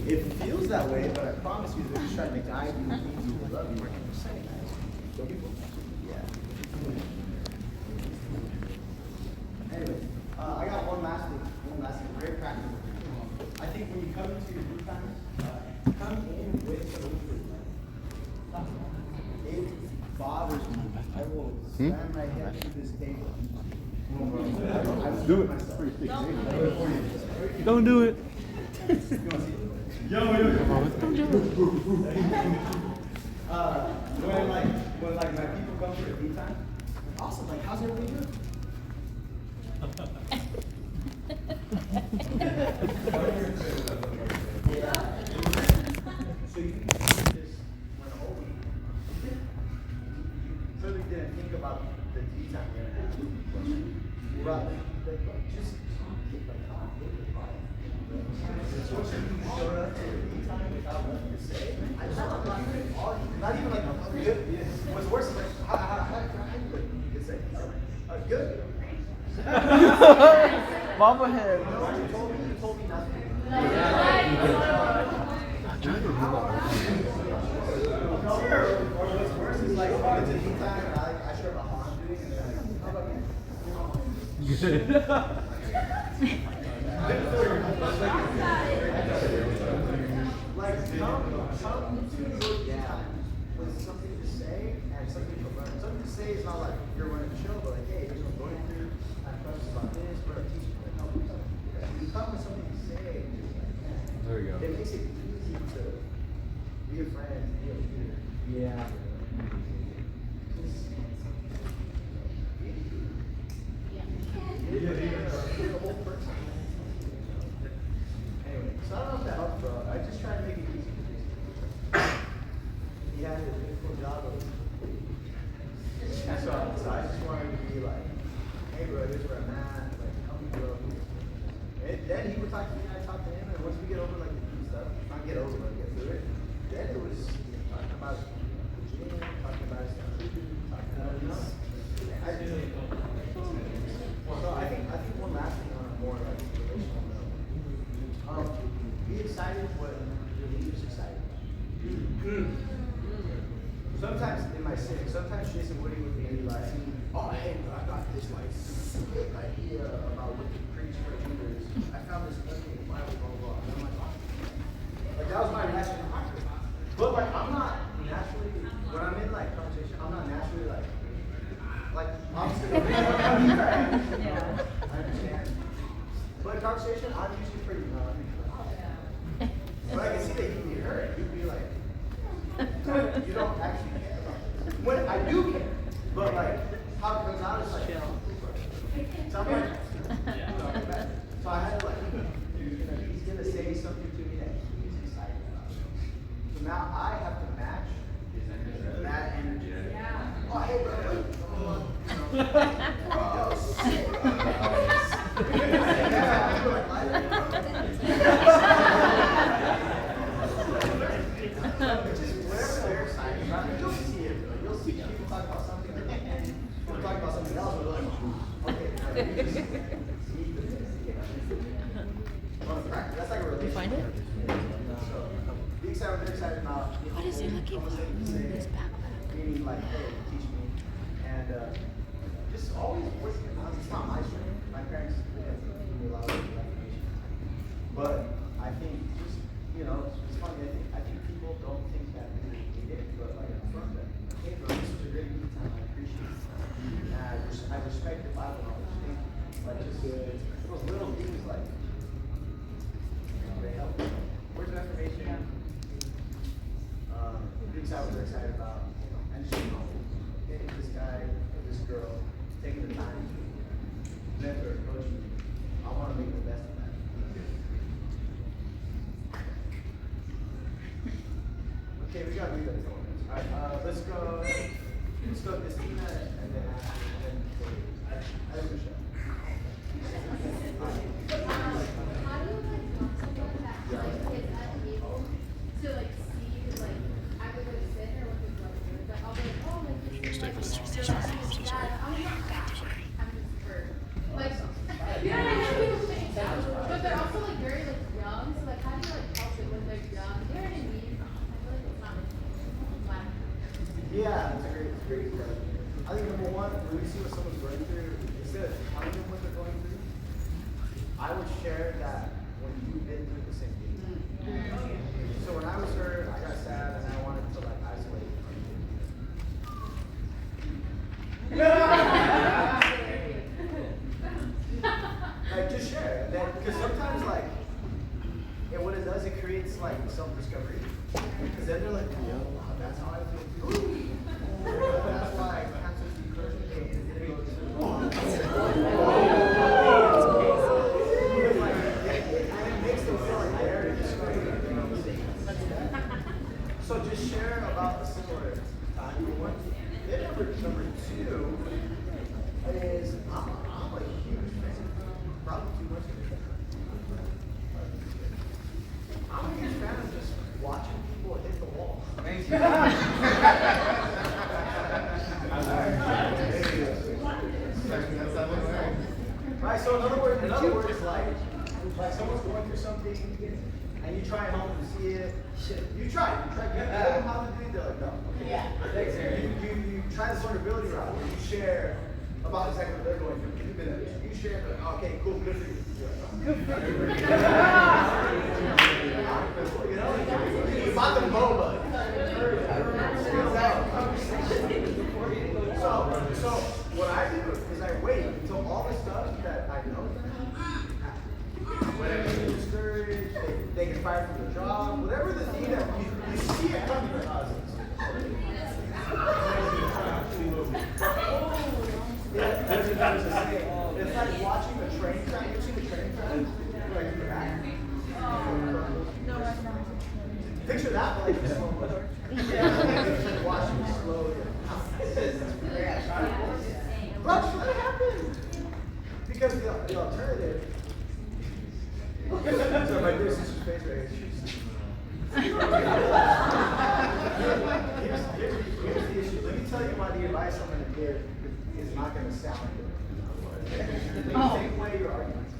it feels that way, but I promise you, they're just trying to guide you and lead you to love you. Yeah. Anyway, I got one last thing, very practical. I think when you come into your group time, come in with a little bit. It bothers me. I will slam my head to this table. Do it. Don't do it. Yo. When my people come for a tea time, awesome. Like, how's everybody doing? So you can just went over. Really didn't think about the tea time you're gonna have. Rather, just get like showed up to the tea time without nothing to say. I just not even like good. What's worse is like how you could say good. Mama head. You told me nothing. Or what's worse is like, oh, it's a tea time and I share about how I'm doing and they're like, how about you? Like, come to your dad with something to say and something to learn. Something to say is not like you're running the show, but like, hey, here's what I'm going through. I have questions about this, but I'm teaching you. Like, you come with something to say. There you go. It makes it easy to be a friend, be a leader. Yeah. Anyway, so I don't know if that helps, bro. I just try to make it easy. He had a difficult job of so I just wanted to be like, hey bro, here's where I'm at, like help me grow. And then he would talk to me and I talk to him, and once we get over like the deep stuff, not get over it, get through it, then it was talking about the gym, talking about his country, talking about so I think one last thing on a more like relational note. Be excited when your leader's excited. Sometimes in my sitting, sometimes Jason Woody would be like, oh hey, I got this like sick idea about what to preach for leaders. I found this thing in the Bible, blah blah blah. And I'm like, oh. Like that was my reaction. But like I'm not naturally when I'm in like conversation, I'm not naturally like obviously yeah. I understand. But in conversation, I'm usually pretty but I can see that you'd be hurt. You'd be like, you don't actually care about this. When I do care, but like how it comes out is like, so I'm like, so I had to like, he's gonna say something to me that he's excited about. So now I have to match that energy. Oh, hey, bro. You'll see people talk about something understand what they're excited about. What is he looking for in this backpack? Meaning like, hey, teach me. And just always working on it's not my strength. My parents didn't give me a lot of information. But I think just, you know, it's funny, I think people don't think that they need it, but like I'm from them. Hey bro, this was a great meeting time, I appreciate it. And I respect the Bible knowledge. Thank you. Like just those little things like, you know, they help. Words of affirmation. Things I was excited about. And just, you know, hey, this guy or this girl taking the time to mentor, coach me. I want to make the best of that. Okay, we got to read that. All right, let's go Christina and then Michelle. How do you like talk to someone that like is unable to like see like either what is sin or what is what it is? Like I'll be like, oh like this is like I'm not that. I'm just hurt. Like you know what I mean? But they're also like very like young, so like how do you like help it when they're young? You know what I mean? I feel like it's not like Yeah, it's a great question. I think number one, when we see what someone's going through, instead of telling them what they're going through, I would share that when you've been through the same thing. So when I was hurt, I got sad and I wanted to like isolate from like just share that because sometimes like and what it does, it creates like self-discovery. Because then they're like, oh, wow, that's how I feel too. That's why cancer So just share about a similar time. Then number two is I'm a huge fan. Probably too much of it. I'm a huge fan of just watching people hit the wall. Thank you. Right, so in other words, like someone's going through something and you try at home and see it. You try them how to do it, they're like, no. Yeah. You try the vulnerability route where you share about exactly what they're going through. You share, like, okay, cool, good for you. Good for you. You know, you bought them boba. So what I do is I wait until all the stuff that I know whatever they're discouraged, they get fired from their job, whatever the thing that you see it coming to us. It's like watching a train track. You ever seen a train track? Like in the back? Picture that, but like in slow motion. Watching it slowly. But what happened? Because the alternative. So my dear sister's face right here. Here's the issue. Let me tell you why the advice I'm going to give is not going to sound good. Take away your arguments.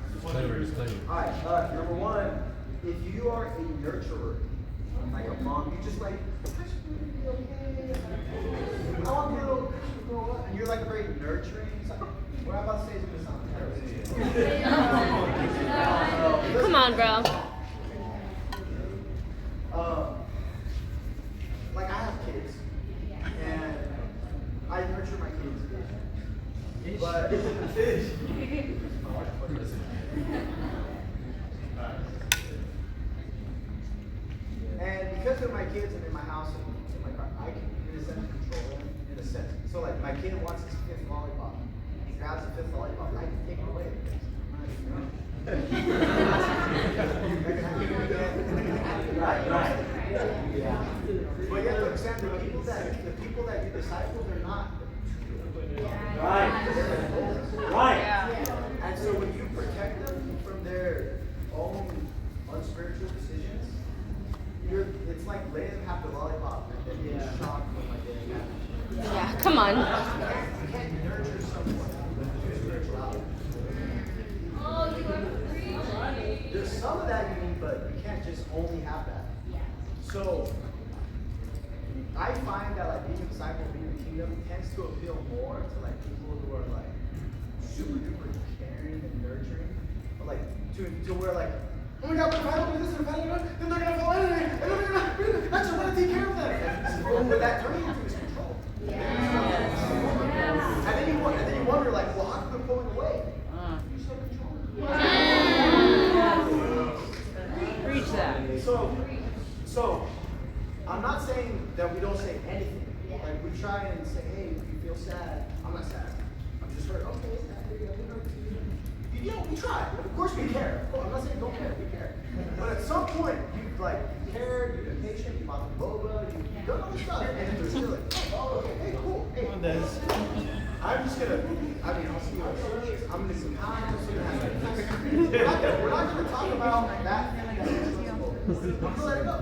Alright, number one, if you are a nurturer, like a mom, you just like, I want to grow up, and you're like very nurturing. What I'm about to say is going to sound terrible. Come on, bro. Like I have kids, and I nurture my kids. But and because they're my kids and in my house and in my car, I can in a sense control them in a sense. So like my kid wants his fifth lollipop. He grabs the fifth lollipop, I can take it away. Right. Yeah. But you have to understand the people that you disciple, they're not. Right. And so when you protect them from their own unspiritual decisions, it's like letting them have the lollipop and then being shocked when like they have it. Yeah, come on. You can't nurture someone through spirituality. There's some of that you need, but you can't just only have that. So I find that like being a disciple, being in the kingdom tends to appeal more to like people who are like super duper caring and nurturing. But like to where like, oh my god, but if I don't do this and if I don't do that, then they're gonna fall in it, and they're gonna I just wanna take care of them. And what that turns into is control. And then you wonder like, well, how come they're pulling away? You're so controlling. Preach that. So I'm not saying that we don't say anything. Like we try and say, hey, if you feel sad, I'm not sad. I'm just hurt. Okay, it's not big. You know, we try. Of course we care. I'm not saying don't care. We care. But at some point, you've like cared, you've been patient, you bought the boba, you've done all this stuff, and you're still like, oh, okay, hey, cool. Hey, I'm just gonna. I mean, I'll see you at church. I'm gonna some time. We're not gonna talk about that. I'm gonna let it go.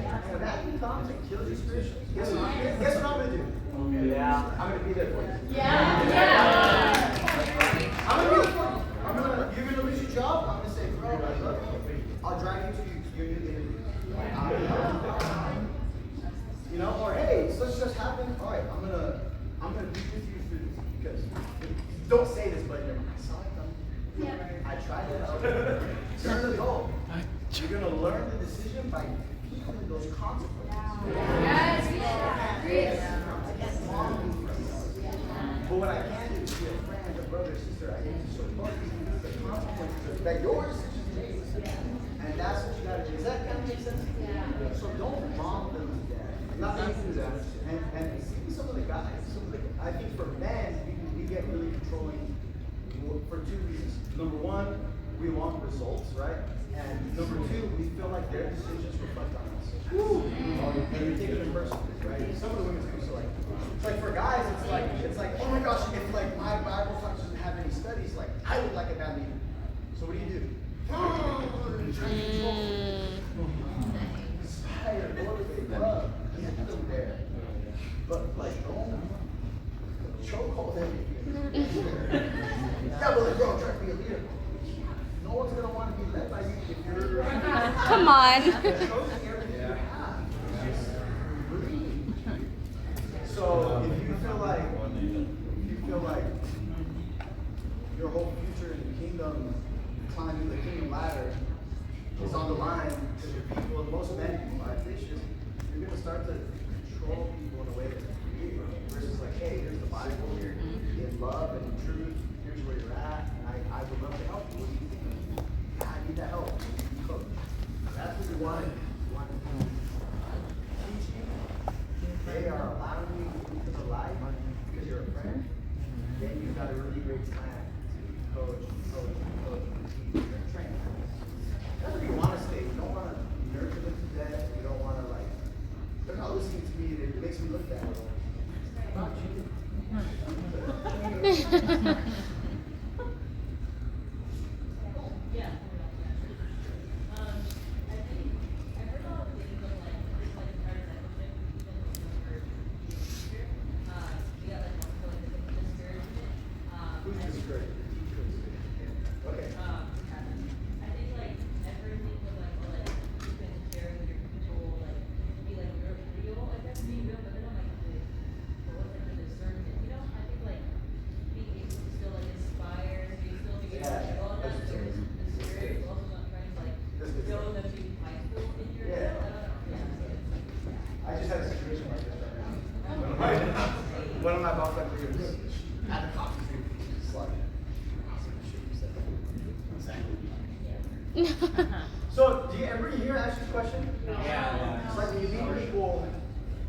And if that comes and kills you spiritually, guess what I'm gonna do? Yeah. I'm gonna be there for you. Yeah. I'm gonna be there for you. You're gonna lose your job. I'm gonna say, bro, I love you. I'll drive you to your new interview. You know, or hey, such happened. All right, I'm gonna be with you through this because don't say this, but I saw it coming. I tried it out. Turn the goal. You're gonna learn the decision by feeling those consequences. Yes. But what I can do is be a friend, a brother, sister. I need to support you through the consequences that your decision makes. And that's what you gotta do. Does that kind of make sense? So don't mom them to death. Not making that. And see some of the guys. I think for men, we get really controlling for two reasons. Number one, we want results, right? And number two, we feel like their decisions reflect on us. And we take it in personally, right? Some of the women do. So like for guys, it's like, oh my gosh, if like my Bible class doesn't have any studies, like I look like a bad leader. So what do? Try to control. Inspire, motivate, love, get them there. But like, don't chokehold everything. Yeah, well, bro, try to be a leader. No one's gonna want to be led by you if you're. Come on. So if you feel like your whole future in the kingdom, climbing the kingdom ladder, is on the line because your people, most men are ambitious, you're gonna start to control people in a way that's weird. Versus like, hey, here's the Bible, here in love and in truth, here's where you're at, and I would love to help you. What do you think? I need that help. Coach. That's what we wanted. Teach you. They are allowing you to into the life because you're a friend. Then you've got a really great plan to coach, teach, train. That's where you want to stay. You don't want to nurture them to death. You don't want to like, they're not listening to me. It makes me look bad. Not you. One of my boss members at the coffee table, So, do you ever hear Ashley's question? Yeah. It's like when you meet people,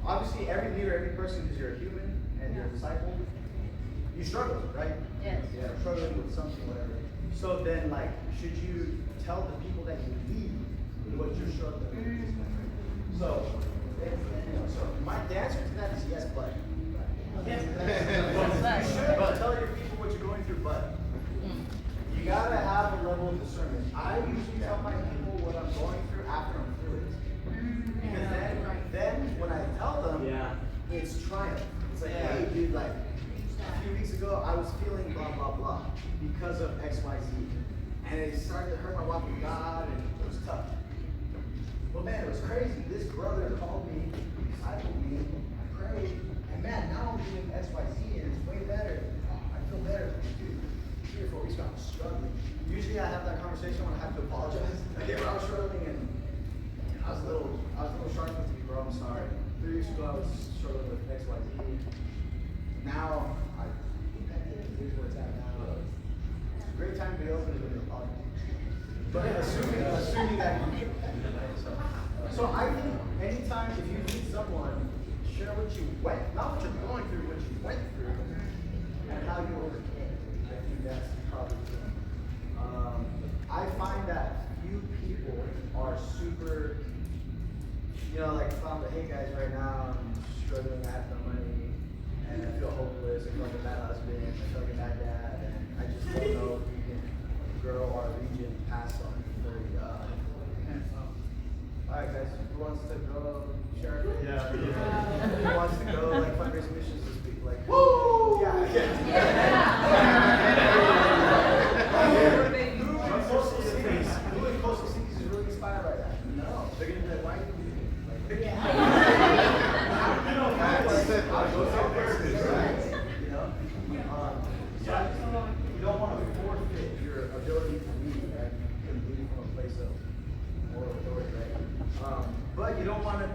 obviously every leader, every person, because you're a human and you're a disciple, you struggle, right? Yes. Yeah, struggling with something, whatever. So then, like, should you tell the people that you lead what you're struggling with? So the answer to that is yes, but. You should tell your people what you're going through, but you gotta have a level of discernment. I usually tell my people what I'm going through after I'm through it. Because then when I tell them, it's triumph. It's like, hey dude, like a few weeks ago I was feeling blah blah blah because of X, Y, Z. And it started to hurt my walk with God and it was tough. But man, it was crazy. This brother conversation when I have to apologize. Like, I was struggling and I was a little sharp with you, bro. I'm sorry. 3 weeks ago, I was struggling with XYZ. Now, here's where it's at now. It's a great time to be open with your apology. But assuming that you so I think anytime if you meet someone, share what you went, not what you're going through, what you went through, and how you overcame. I think that's probably key. I find that few people are super, like if I'm like, hey guys, right now I'm struggling, I have no money, and I feel hopeless, I feel like a bad husband, I feel like a bad dad, and I just don't know if we can grow our region past on alright guys, who wants to go share? Yeah. Who wants to go like fundraising missions this week? Like, woo! Yeah. Who in coastal cities is really inspired by that? No. They're gonna be like, why are you doing it? Like, you don't want to forfeit your ability to lead, right? You can lead from a place of moral authority, right? But you don't want to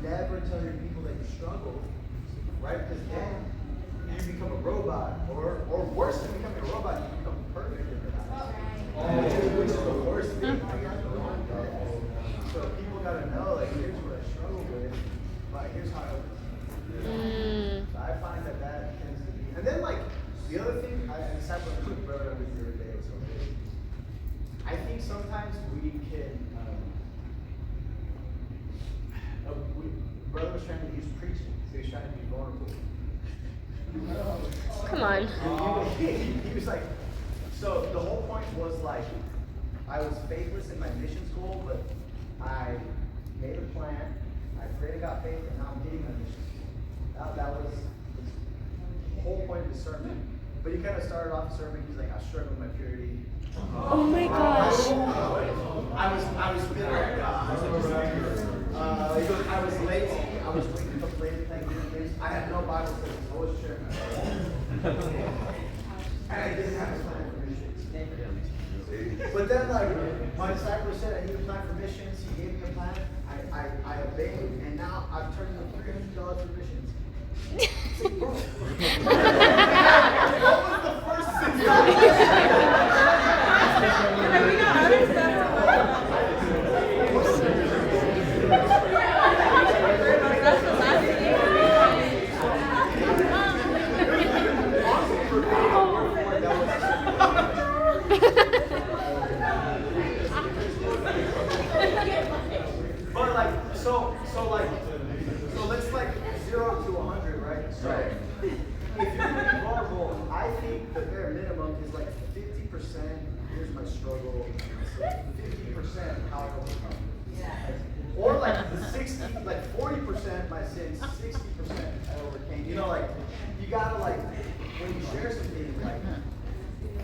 never tell your people that you struggle, right? Because then you become a robot, or worse than becoming a robot, you become perfect in your life. Which is the worst thing. So people gotta know, like, here's what I struggle with, but here's how I overcome. So I find that tends to be, and then like the other thing, I sat with a brother with you the other day. So I think sometimes we can. Brother was trying to use preaching, so he was trying to be vulnerable. Come on. He was like, so the whole point was like, I was faithless in my missions goal, but I made a plan, I prayed and got faith, and now I'm hitting my mission. That was the whole point of the sermon. But he kind of started off the sermon, he's like, I struggle with my purity. Oh my gosh. I was bitter at God. He goes, I was lazy. I was waking up late playing video games. I had no Bible studies. I was sharing my Bible. And I didn't have a plan for missions. But then, like, my disciple said I need a plan for missions. He gave me a plan. I obeyed, and now I've turned in $300 for missions. What was the first thing? So let's like 0 to 100, right? So if you're really vulnerable, I think the bare minimum is like 50%. Here's my struggle. 50% how I overcome. Or like 40% my sins, 60% I overcame. Like you gotta like when you share something like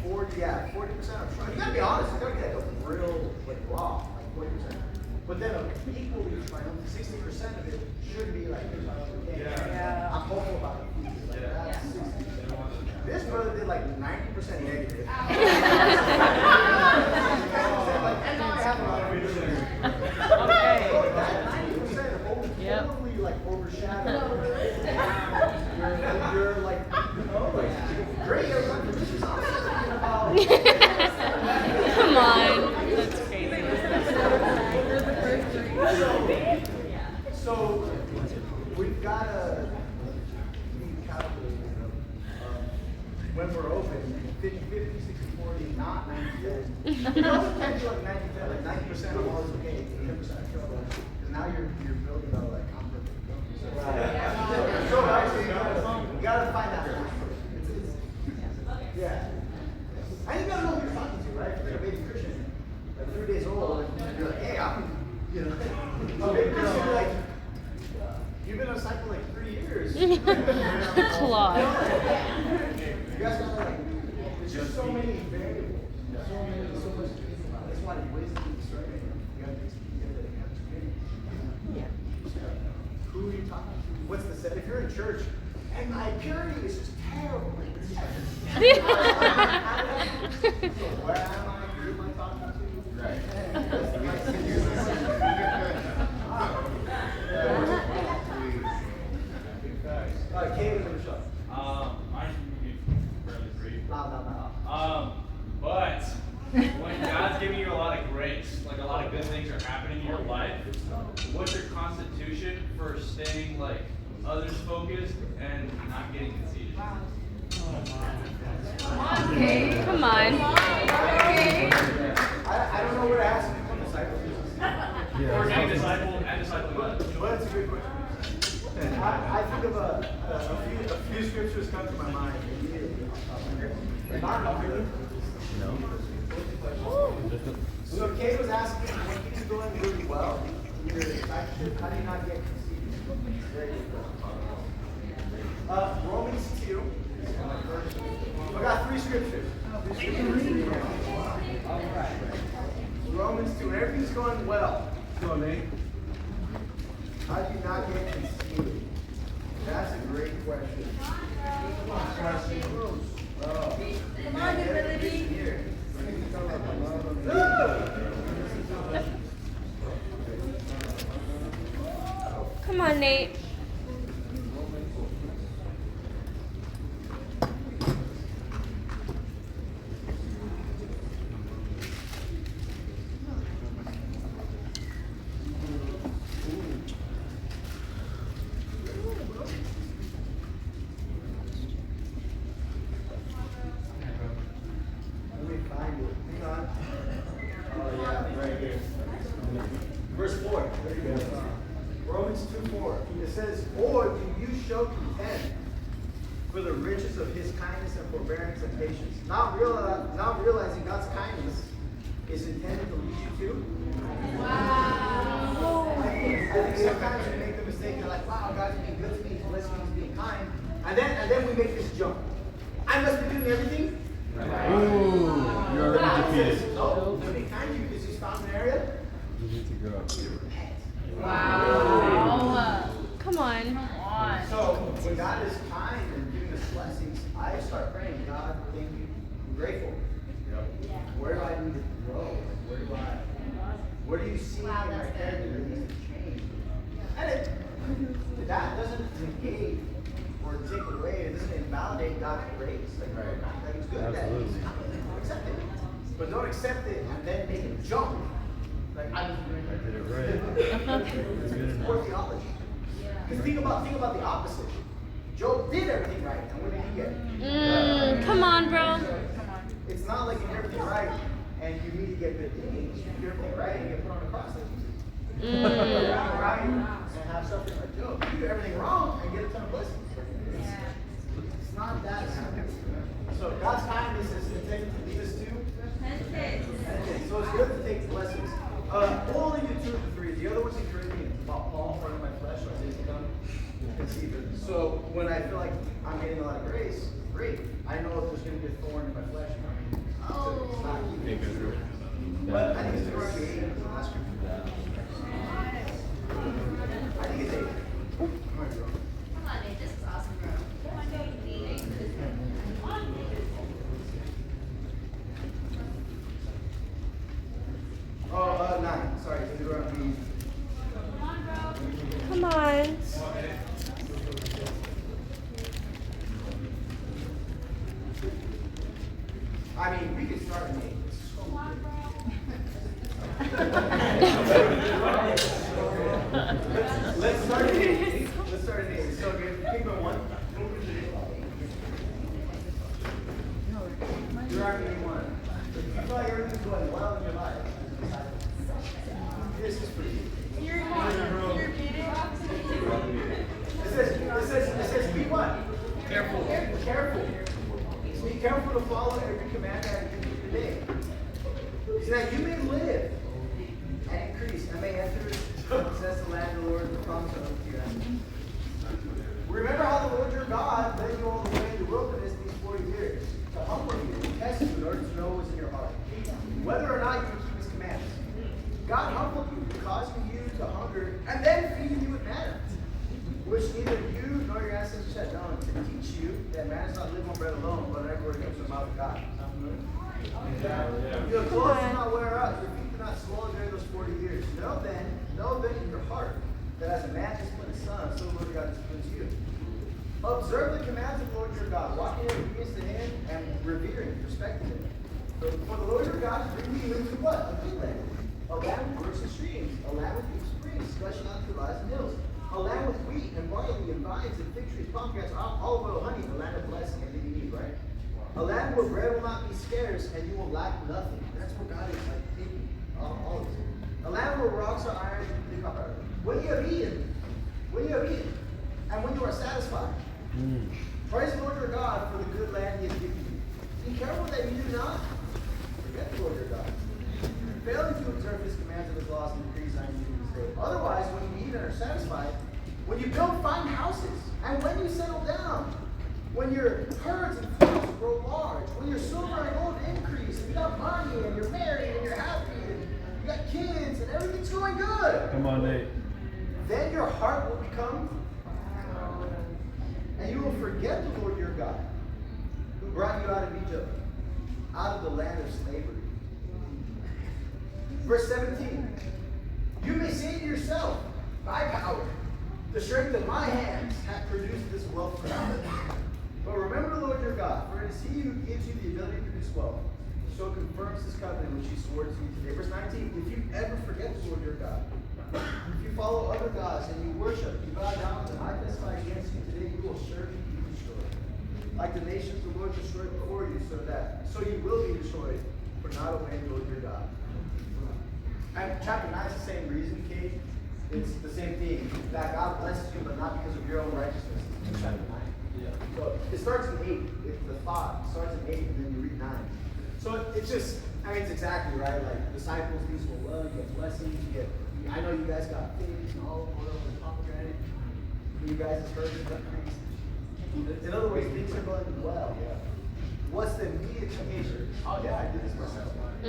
40% of trust. You gotta be honest. You gotta be like a real raw, like 40%. But then equally, 60% of it should be like, I'm hopeful about the future. Like, that's 60%. This brother did like 90% negative. Totally like overshadowed. You're like, great, everyone. This is awesome. Come on. That's crazy. So we've got to be calculated when we're open, 50-50, 60-40, not 90-10. You also can't do like 90-10, like 90% I'm always okay, 10% of trouble. Because now you're building out like I'm perfect. So actually, you gotta find that one. Yeah. And you gotta know who you're talking to, right? If you're a baby Christian, like 3 days old, and you're like, hey, a baby Christian, you're like, you've been on a cycle like 3 years. Claude. You guys gotta like, there's just so many variables. So much to think about. That's why wisdom and discernment, you gotta mix together, you have to communicate. Who are you talking to? What's the set? If you're in church, and my purity is just terrible. Where am I? staying like others focused and not getting conceited. Okay, come on. I don't know where to ask you from disciples. Or being discipled and discipling others. Well, that's a good question. I think of a few scriptures come to my mind immediately. Not really. No. So Kate was asking when things are going really well in your discipleship, how do you not get conceited? Very good question. Romans 2. I got 3 scriptures. All right. Romans 2. When everything's going well. Go, Nate. How do you not get conceited? That's a great question. Come on, here. Come on, Nate. Let me find it. Hang on. Oh, yeah, right here. Verse 4. There you go. Romans 2:4. It says, or do you show contempt for the riches of his kindness and forbearance and patience, not realizing God's kindness is intended to lead you to? Wow. I think sometimes we make the mistake of like, wow, God's being good to me, he's blessing me, he's being kind. And then we make this jump. I must be doing everything. Ooh, you're already defeated. No, to be kind to you because he's found an area. You need to grow. Wow. Come on. So when God is kind and giving us blessings, I start praying, God, thank you. I'm grateful. Where do I need to grow? Where do you see in my character that needs to change? And that doesn't negate or take away, it doesn't invalidate God's grace. Like it's good that he's kind. Accept it. But don't accept it and then make it jump. Like I did it right. It's poor theology. Because think about the opposite. Job did everything right, and what did he get? Come on, bro. It's not like you do everything right and you need to get good things. You do everything right and get put on the cross like Jesus. Right? And have something like Job. You do everything wrong and get a ton of blessings. It's not that simple. So God's kindness is intended to lead us to. So it's good to take blessings. We'll only do 2 of the 3. The other one's in Corinthians about Paul in my flesh, I did become conceived. So when I feel like I'm getting a lot of grace, great. I know if there's going to be a thorn in my flesh. So it's not easy. But I think it's Deuteronomy 8 in the last scripture. I think it's 8. Come on, Nate. This is awesome, bro. Oh, 9. Sorry, Deuteronomy. Come on. I mean, we could start in 8. Let's start at 8. Let's start at 8. So keep going 1. Deuteronomy 1. If you feel like everything's going well in your life, this is for you. It says be what? Careful. Careful. So be careful to follow every command that I give you today, so that you may live and increase and may enter and possess the land of the Lord, the promise of your ancestors. Remember how the Lord your God led you all the way in the wilderness these 40 years to humble you and test you in order to know what was in your heart, whether or not you would keep His commands. God humbled you, causing you to hunger, and then feeding you with manna, which neither you nor your ancestors had known, to teach you that man does not live on bread alone, but on every word that comes from the mouth of God. Sound familiar? Your clothes do not wear out, your feet do not swell during those 40 years. Know then in your heart that as a man disciplines his son, so the Lord God disciplines you. Observe the commands of the Lord your God, walking in obedience to Him and revering, respecting Him. For the Lord your God is bringing you into what? A good land. A land with brooks and streams, a land with deep springs, gushing out through lies and hills, A land with wheat and barley and vines and fig trees, pomegranates, olive oil, honey, a land of blessing, everything you need, right? A land where bread will not be scarce and you will lack nothing. That's where God is like taking all of it. A land where rocks are iron and copper. When you have eaten, and when you are satisfied, praise the Lord your God for the good land he has given you. Be careful that you do not forget the Lord your God, failing to observe his commands and his laws and decrees I am giving you this day. Otherwise, when you eat and are satisfied, when you build fine houses, and when you settle down, when your herds and flocks grow large, when your silver and gold increase, and you got money, and you're married, and you're happy, and you got kids, and everything's going good. Come on, Nate. Then your heart will become, and you will forget the Lord your God, who brought you out of Egypt, out of the land of slavery. Verse 17. You may say to yourself, my power, the strength of my hands have produced this wealth for you. But remember the Lord your God, for it is he who gives you the ability to produce wealth, so confirms his covenant which he swore to you today. Verse 19. If you ever forget the Lord your God, if you follow other gods and you worship, you bow down to I testify against you today, you will surely be destroyed. Like the nations the Lord destroyed before you, so you will be destroyed for not obeying the Lord your God. And chapter 9 is the same reason, Kate. It's the same thing. That God blesses you, but not because of your own righteousness. In chapter 9. Yeah. So it starts in 8. It's the thought. It starts in 8 and then you read 9. So it's just, I mean, it's exactly right. Like disciples, peaceful love, you get blessings, you get. I know you guys got figs and olive oil and pomegranate. You guys' herds and increase. In other words, things are going well. Yeah. What's the immediate temptation? Oh yeah, I did this myself. You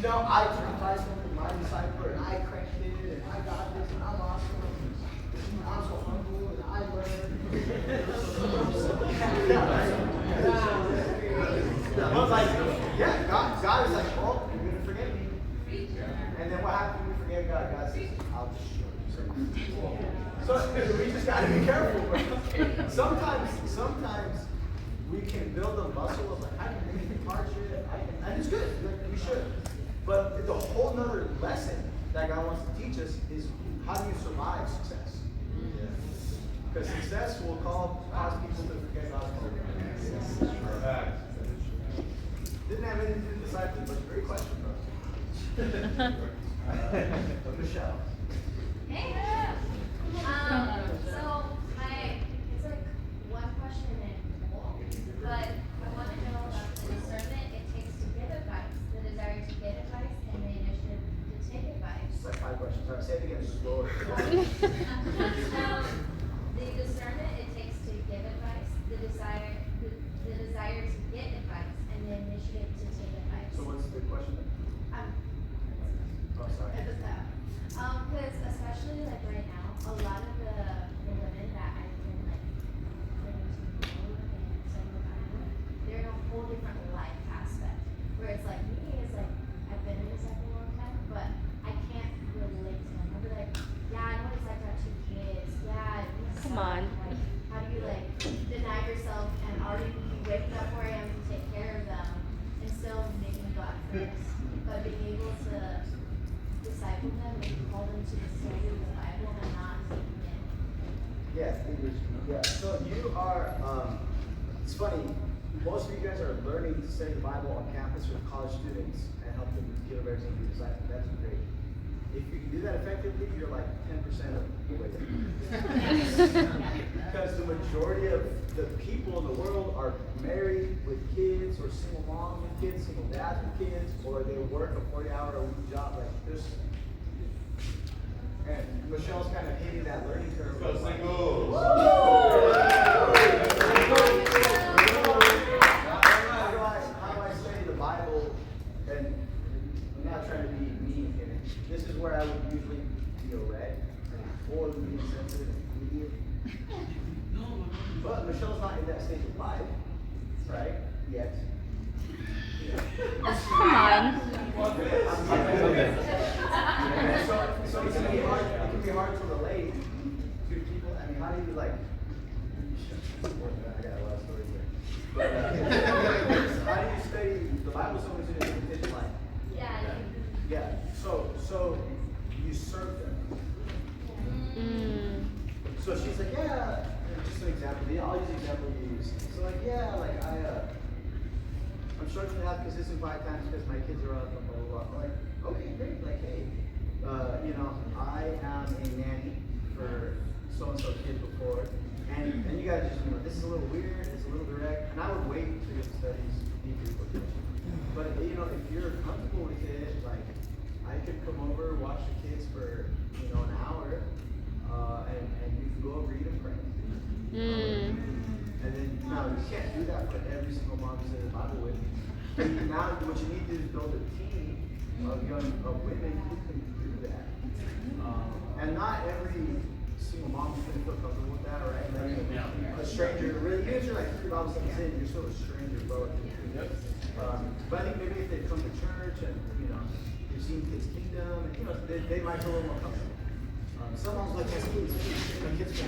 know, I took advice from my discipler and I cranked it and I got this and I'm awesome. I'm so humble and I learned. I was like, yeah, God is like, oh, you're gonna forget me. And then what happens when we forget God? God says, I'll destroy you. So we just gotta be careful. But sometimes we can build a muscle of like, I can make it hardship, and it's good. We should. But it's a whole nother lesson that God wants to teach us is how do you survive success? Because success will cause people to forget God's word. Didn't have anything to do with disciples, but great question, bro. Michelle. Hey. So it's like one question and more, but I want to know about the discernment it takes to give advice, the desire to get advice, and the initiative to take advice. It's like 5 questions. All right, say it again slower. The discernment it takes to give advice, the desire to get advice, and the initiative to take advice. So what's the question? Oh, sorry. Because especially like right now, a lot of the women that I've been like getting to know and studying the Bible, they're in a whole different life aspect. Where it's like me is like I've been in this like a long time, but I can't relate to them. I'll be like, yeah, I know it's like to have 2 kids. Yeah, Come on. Like, how do you like deny yourself and already be waking up where I am to take care of them and still making God first, but being able to disciple them and call them to the study of the Bible and not taking it. Yeah. So you are, it's funny, most of you guys are learning to study the Bible on campus with college students and help them get a resume to be disciple. That's great. If you can do that effectively, you're like 10% of the way there. Because the majority of the people in the world are married with kids, or single moms with kids, single dads with kids, or they work a 40-hour-a-week job. Like this. And Michelle's kind of hitting that learning curve. Go singles. How do I study the Bible? And I'm not trying to be mean here. This is where I would usually be red or be sensitive and immediate. But Michelle's not in that stage of life, right? Yet. Come on. So it can be hard to relate to people. I mean, how do you like? I got a lot of stories here. But how do you study the Bible? So much in his life. Yeah. Yeah. So you serve them. So she's like, yeah, just an example. I'll use the example you use. So like, yeah, like I'm struggling to have consistent quiet times because my kids are up and blah, blah, blah. Like, okay, great. Like, hey, you know, I am a nanny for so-and-so kid before. And you guys just, you know, this is a little weird, it's a little direct. And I would wait until the studies deeply looked at. But, you know, if you're comfortable with it, like, I could come over, watch the kids for, you know, an hour, and you can go read and pray. And then, now, you can't do that for every single mom you say the Bible with. And now, what you need to do is build a team of women who can do that. And not every single mom is going to feel comfortable with that, right? Like, a stranger, really, even if you're like 3 Bible studies in, you're still a stranger relative to it. But I think maybe if they come to church and, you know, they've seen Kids Kingdom, and, you know, they might feel a little more comfortable. Some moms like, my kids can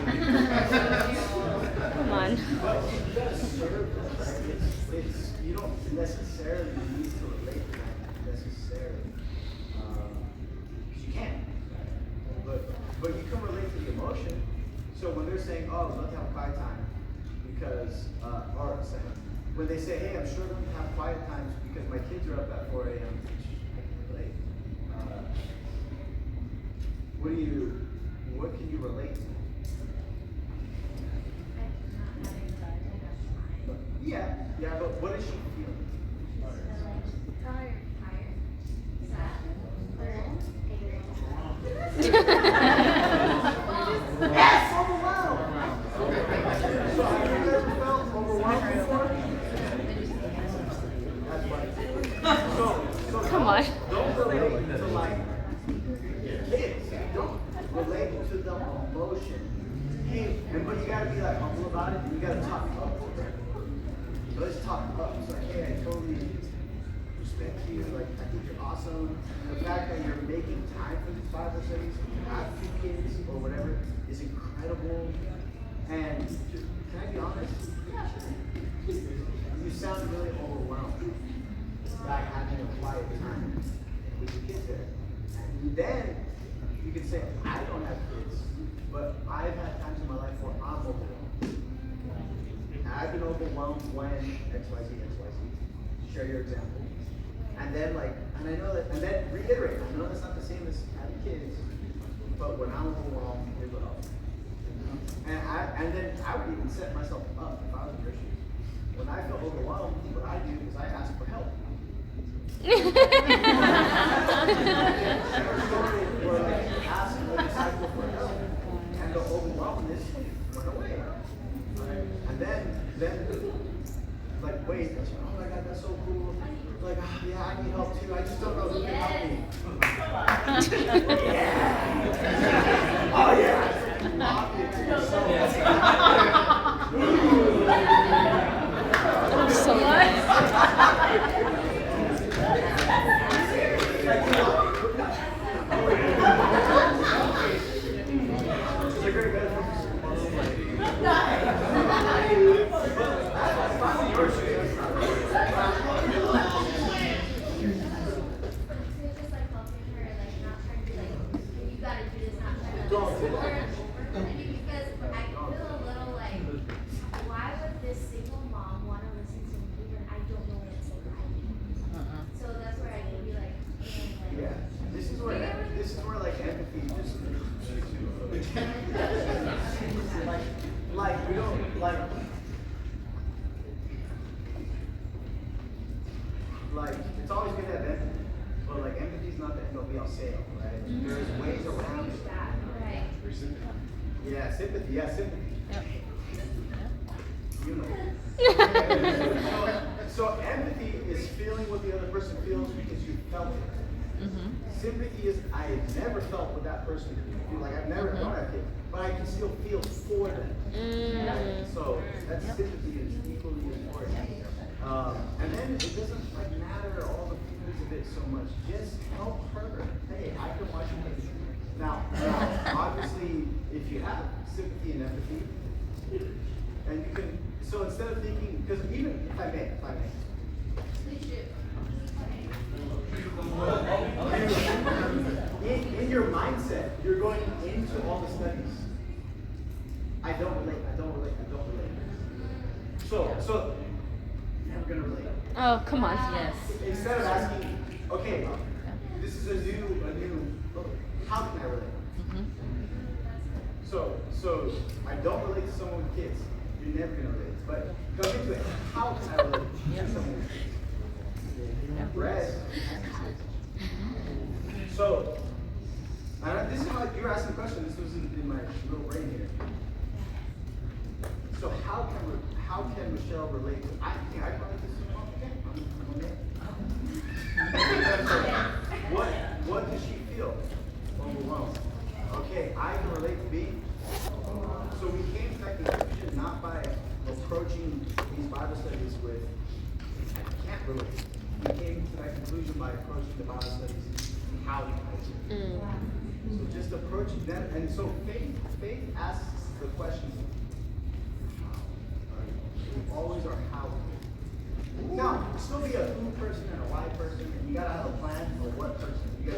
Come on. But you gotta serve them, right? You don't necessarily need to relate to them necessarily. You can. But you can relate to the emotion. So when they're saying, oh, I'd love to have quiet time because, or when they say, hey, I'm struggling to have quiet times because my kids are up at 4 a.m. I can relate. What can you relate to? Yeah, but what is she feeling? Tired, Yes, overwhelmed. So have you ever felt overwhelmed before? That's funny. So Come on. Don't relate to like kids. Don't relate to the emotion. Hey, but you gotta be like humble about it, and you gotta talk up with it. Let's talk up. It's like, hey, I totally respect you. Like, I think you're awesome. The fact that you're making time for these Bible studies, have 2 kids or whatever, is incredible. And can I be honest? You sound really overwhelmed by having a quiet time with your kids there. And then you can say, I don't have kids, but I've had times in my life where I'm overwhelmed. I've been overwhelmed when XYZ. Share your example. And then and I know that, and then reiterate, I know that's not the same as having kids, but when I'm overwhelmed, here's what I'll do. And then I would even set myself up if I was a Christian. When I feel overwhelmed, what I do is I ask for help. Or ask the disciple for help, and the overwhelmness went away. And then like, wait, oh my God, that's so cool. Like, yeah, I need help too. I just don't know who can help me. Yeah. Oh yeah. Like, it's always good to have empathy, but like empathy is not the end all be all sale, right? There's ways around it. Right. Yeah, sympathy. Yep. You know. So empathy is feeling what the other person feels because you felt it. Sympathy is I have never felt what that person feels. Like I've never don't have kids, but I can still feel for them. Right? So that sympathy is equally important. And then it doesn't matter all the feelings of it so much. Just help her. Hey, I can watch you kids. Now, obviously, if you have sympathy and empathy, and you can, so instead of thinking, because even if I may. In your mindset, you're going into all the studies. I don't relate. So, never gonna relate. Oh, come on. Yes. Instead of asking, okay, this is a new, how can I relate? So I don't relate to someone with kids. You're never gonna relate. But go into it. How can I relate to someone with kids? Red. So, this is how you were asking a question. This was in my little brain here. So how can Michelle relate to? I think I probably this What does she feel? Overwhelmed. Okay, I can relate to B. So we came to that conclusion not by approaching these Bible studies with I can't relate. We came to that conclusion by approaching the Bible studies how can I relate. So just approaching them, and so faith asks the question. Always are how. Now, still be a who person and a why person, and you gotta have a plan for what person. You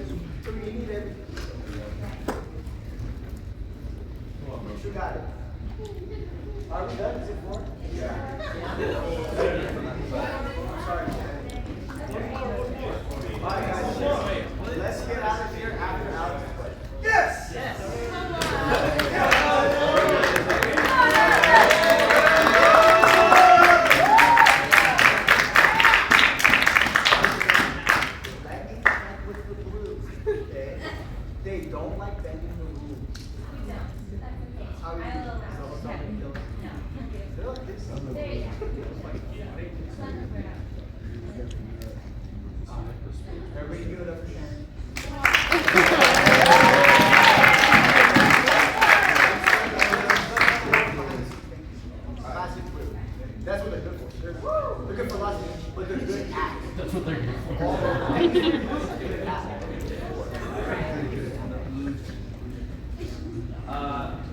need everything. You got it. Are we done? Is it 4? Yeah. Sorry, Alright, guys. Let's get out of here after Alex's question. Yes! Yes! They don't like bending the rules. How do you do? They're like this. Everybody give it up for Shannon. Classic clue. That's what they're good for. They're good for lots of things, but they're good at. That's what they're good for.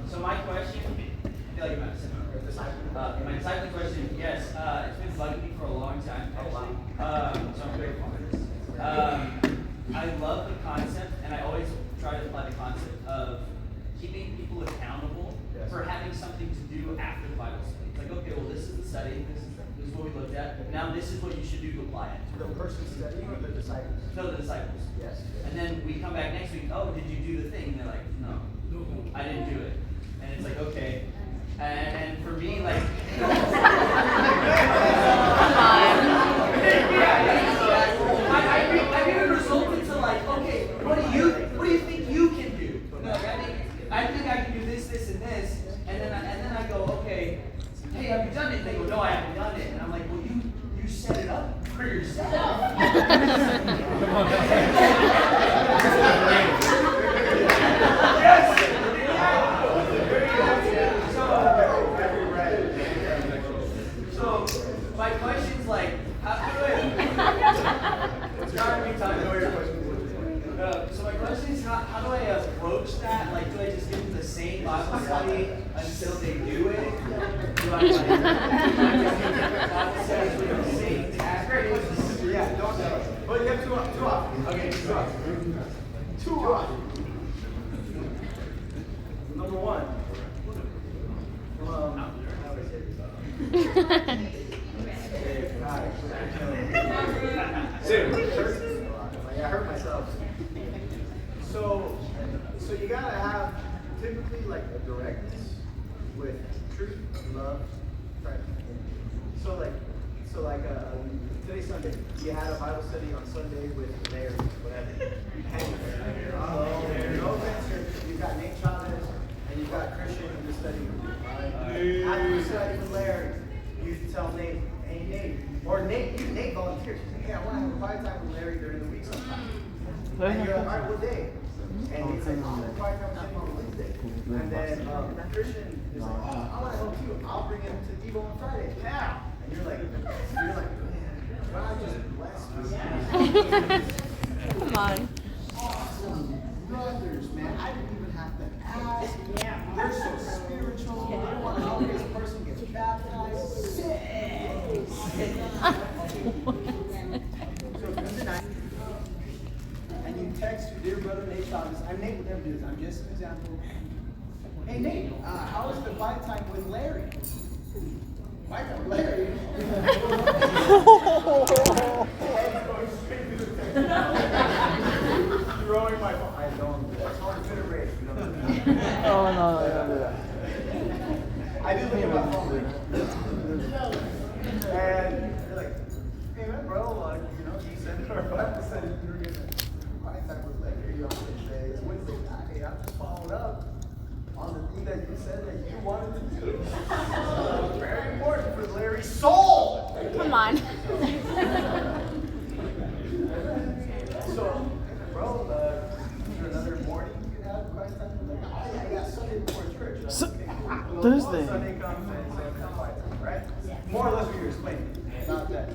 So my question, I feel like my disciple question, yes, it's been bugging me for a long time, actually. So I'm grateful for this. I love the concept, and I always try to apply the concept of keeping people accountable for having something to do after the Bible study. It's like, okay, well, this is the study, this is what we looked at, now this is what you should do to apply it. The person studying or the disciples? No, the disciples. Yes. And then we come back next week, oh, did you do the thing? And they're like, no, I didn't do it. And it's like, okay. And for me, like, I even resulted to like, okay, what do you think you can do? No, I think I can do this, this, and this. And then I go, okay, hey, have you done it? And they go, no, I haven't done it. And I'm like, well, you set it up for yourself. So my question's like, how do I? So my question is, how do I approach that? Like, do I just give them the same Bible study until they do it? Do I just give them Bible studies with the same task? Yeah, don't do it. But you have two options. Okay, Two options. Number one. I hurt myself. So you gotta have typically like a directness with truth, love, right? So today's Sunday. You had a Bible study on Sunday with Larry, whatever. No offense, you've got Nate Chavez and you've got Christian in the study group. After you study with Larry, you tell Nate, hey Nate, or Nate volunteers. Hey, I want to have a quiet time with Larry during the week sometime. And you're like, all right, what day? And he's like, I'm going to quiet time with him on Wednesday. And then Christian is like, oh, I want to help you. I'll bring him to Devo on Friday. Yeah. And you're like, man, God just blessed me. Come on. Awesome brothers, man. I didn't even have to ask. They're so spiritual. They want to help this person get baptized. So tonight, and you text your dear brother Nate Chavez. I'm Nate with them dudes. I'm just an example. Hey Nate, how was the quiet time with Larry? Quiet time with Larry? Throwing my phone. I don't do that. It's hard to raise. Oh no, don't do that. I do look at my phone. And they're like, hey man, bro, you know, you said our Bible said you were gonna quiet time with Larry on Wednesday. It's Wednesday night. Hey, I'm just following up on the thing that you said that you wanted to do. Very important for Larry's soul. Come on. So, bro, is there another morning you can have quiet time with Larry? Oh, yeah, I got Sunday before church. Well, Thursday. Sunday comes and Sunday comes quiet time, right? More or less what you're explaining. Not that.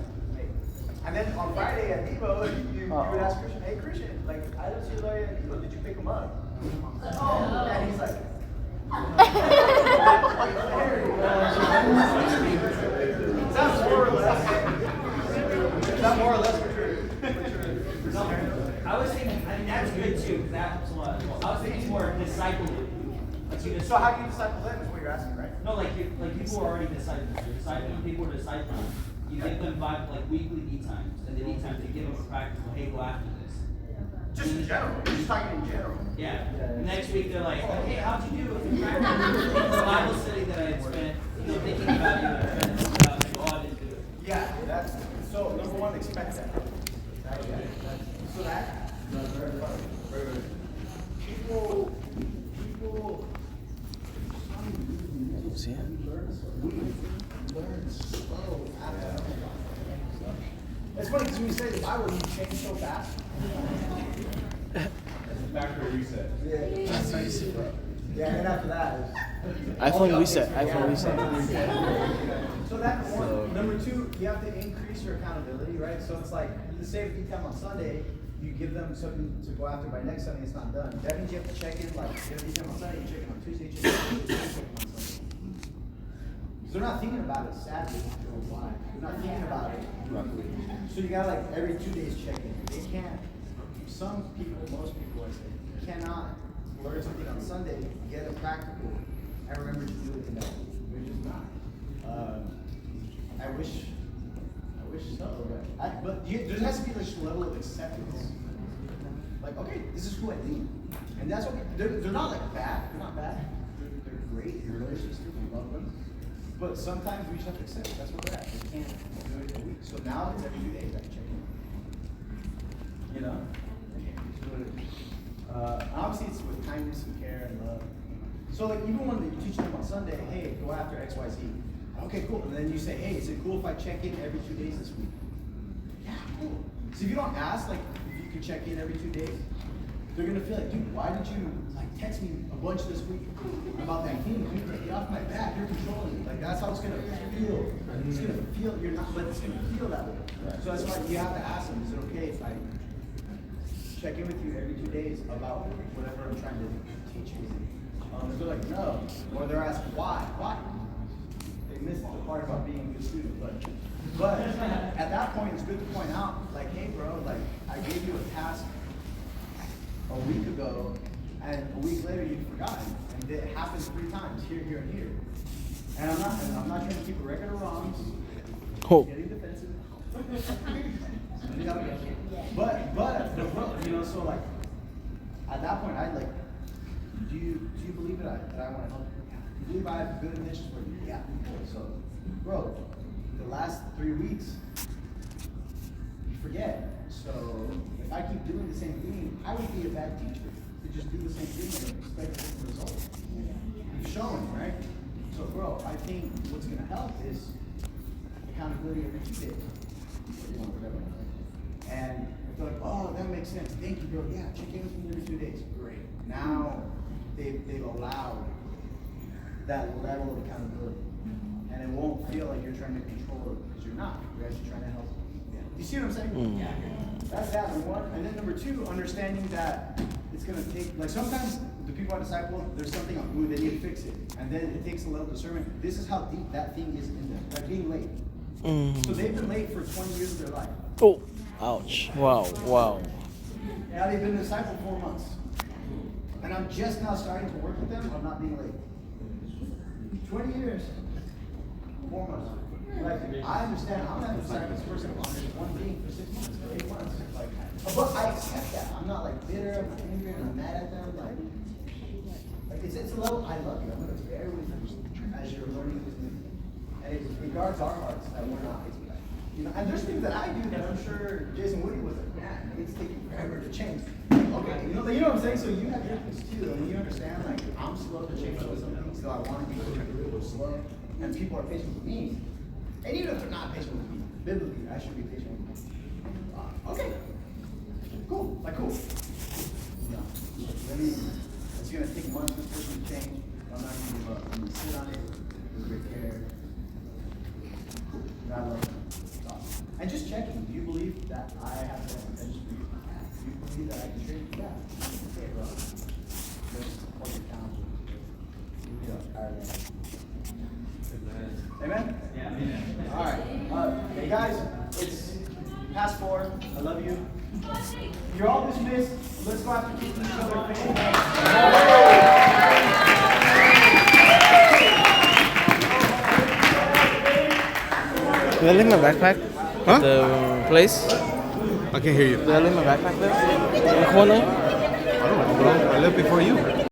And then on Friday at Debo, you would ask Christian, hey Christian, like I don't see Larry at Debo, did you pick him up? Oh, and he's like, that's more or less. Is that more or less what you're I was thinking, I mean, that's good too, because that helps a lot as well. I was thinking more discipling. Like you So how do you disciple them is what you're asking, right? No, like people are already discipling. You're discipling, people are discipling. You give them weekly need times, and the need times they give them a practical, hey, go after this. Just in general. You're just talking in general. Yeah. Next week they're like, hey, how'd you do with the practice? The Bible study that I had spent, thinking about you and trying to figure out, oh, I didn't do it. Yeah, that's so number one, expect that. So that people See it? learn slow after. It's funny because when you say the Bible, you change so fast. Factory reset. Yeah, that's nice. Yeah, and then after that, iPhone reset. iPhone reset. So that's one. Number two, you have to increase your accountability, right? So it's like you save the time on Sunday, you give them something to go after by next Sunday, it's not done. That means you have to check in, like, you have the time on Sunday, you check in on Tuesday, check in on Tuesday, check in on Sunday. So they're not thinking about it Saturday or why. They're not thinking about it. So you got like every 2 days check in. They can't, some people, most people, I say, cannot learn something on Sunday, get it practical, and remember to do it the next week. They're just not. I wish so. But there has to be this level of acceptance. Like, okay, this is who I think. And that's what they're not like bad. They're not bad. They're great. Your relationships, we love them. But sometimes we just have to accept it. That's where we're at. We can't do it a week. So now it's every 2 days I can check in. You know? Obviously it's with kindness and care and love. So like even when you teach them on Sunday, hey, go after XYZ. Okay, cool. And then you say, hey, is it cool if I check in every 2 days this week? Yeah, cool. So if you don't ask, like, if you could check in every 2 days, they're gonna feel like, dude, why did you like text me a bunch this week about that thing? Dude, get off my back. You're controlling me. Like that's how it's gonna feel. It's gonna feel you're not, but it's gonna feel that way. So that's why you have to ask them. Is it okay if I check in with you every 2 days about whatever I'm trying to teach you? If they're like no, or they're asking why? Why? They missed the part about being a good student, but at that point it's good to point out, like, hey bro, like I gave you a task a week ago, and a week later you've forgotten, and it happened 3 times, here, here, and here. And I'm not trying to keep a record of wrongs. Oh. Getting defensive. But you know, so like at that point I'd like, do you believe that I want to help you? Do you believe I have good intentions for you? Yeah. So, bro, the last 3 weeks you forget. So if I keep doing the same thing, I would be a bad teacher to just do the same thing and expect a different result. You've shown, right? So bro, I think what's gonna help is accountability every 2 days. Whatever. And if they're like, oh, that makes sense. Thank you, bro. Yeah, check in with me every 2 days. Great. Now they've allowed that level of accountability. And it won't feel like you're trying to control it because you're not. You're actually trying to help. Yeah. You see what I'm saying? Yeah. That's that, number one. And then number two, understanding that it's going to take, like sometimes the people I disciple, there's something on who they need to fix it. And then it takes a level of discernment. This is how deep that thing is in them. Like being late. So they've been late for 20 years of their life. Oh, ouch. Wow, wow. Now they've been discipled 4 months. And I'm just now starting to work with them on not being late. 20 years. 4 months. Like, I understand, I'm not deciding this person on this one thing for 6 months, for 8 months. Like, but I accept that. I'm not like bitter, I'm not angry, I'm not mad at them. Like it's a level, I love you. I'm going to bear with you as you're learning with me. And it guards our hearts that we're not. You know, and there's things that I do that I'm sure Jason Woody was like, man, it's taking forever to change. Okay, you know what I'm saying? So you have your things too, and you understand, like, I'm slow to change with some things, so I want to be slow, and people are patient with me. And even if they're not patient with me, biblically, I should be patient with them. Okay, cool, like cool. No, it's gonna take months for this person to change. I'm not gonna give up. I'm gonna sit on it with great care. God love you. And just checking, do you believe that I have the intention for you? Do you believe that I can train? Yeah. Okay, bro. Just hold it down. Amen? Yeah, amen. All right. Hey guys, it's past 4. I love you. You're all dismissed. Let's go after kicking each other. Did I leave my backpack? Huh? The place? I can't hear you. Did I leave my backpack there? In the corner? I don't know, bro. I left before you.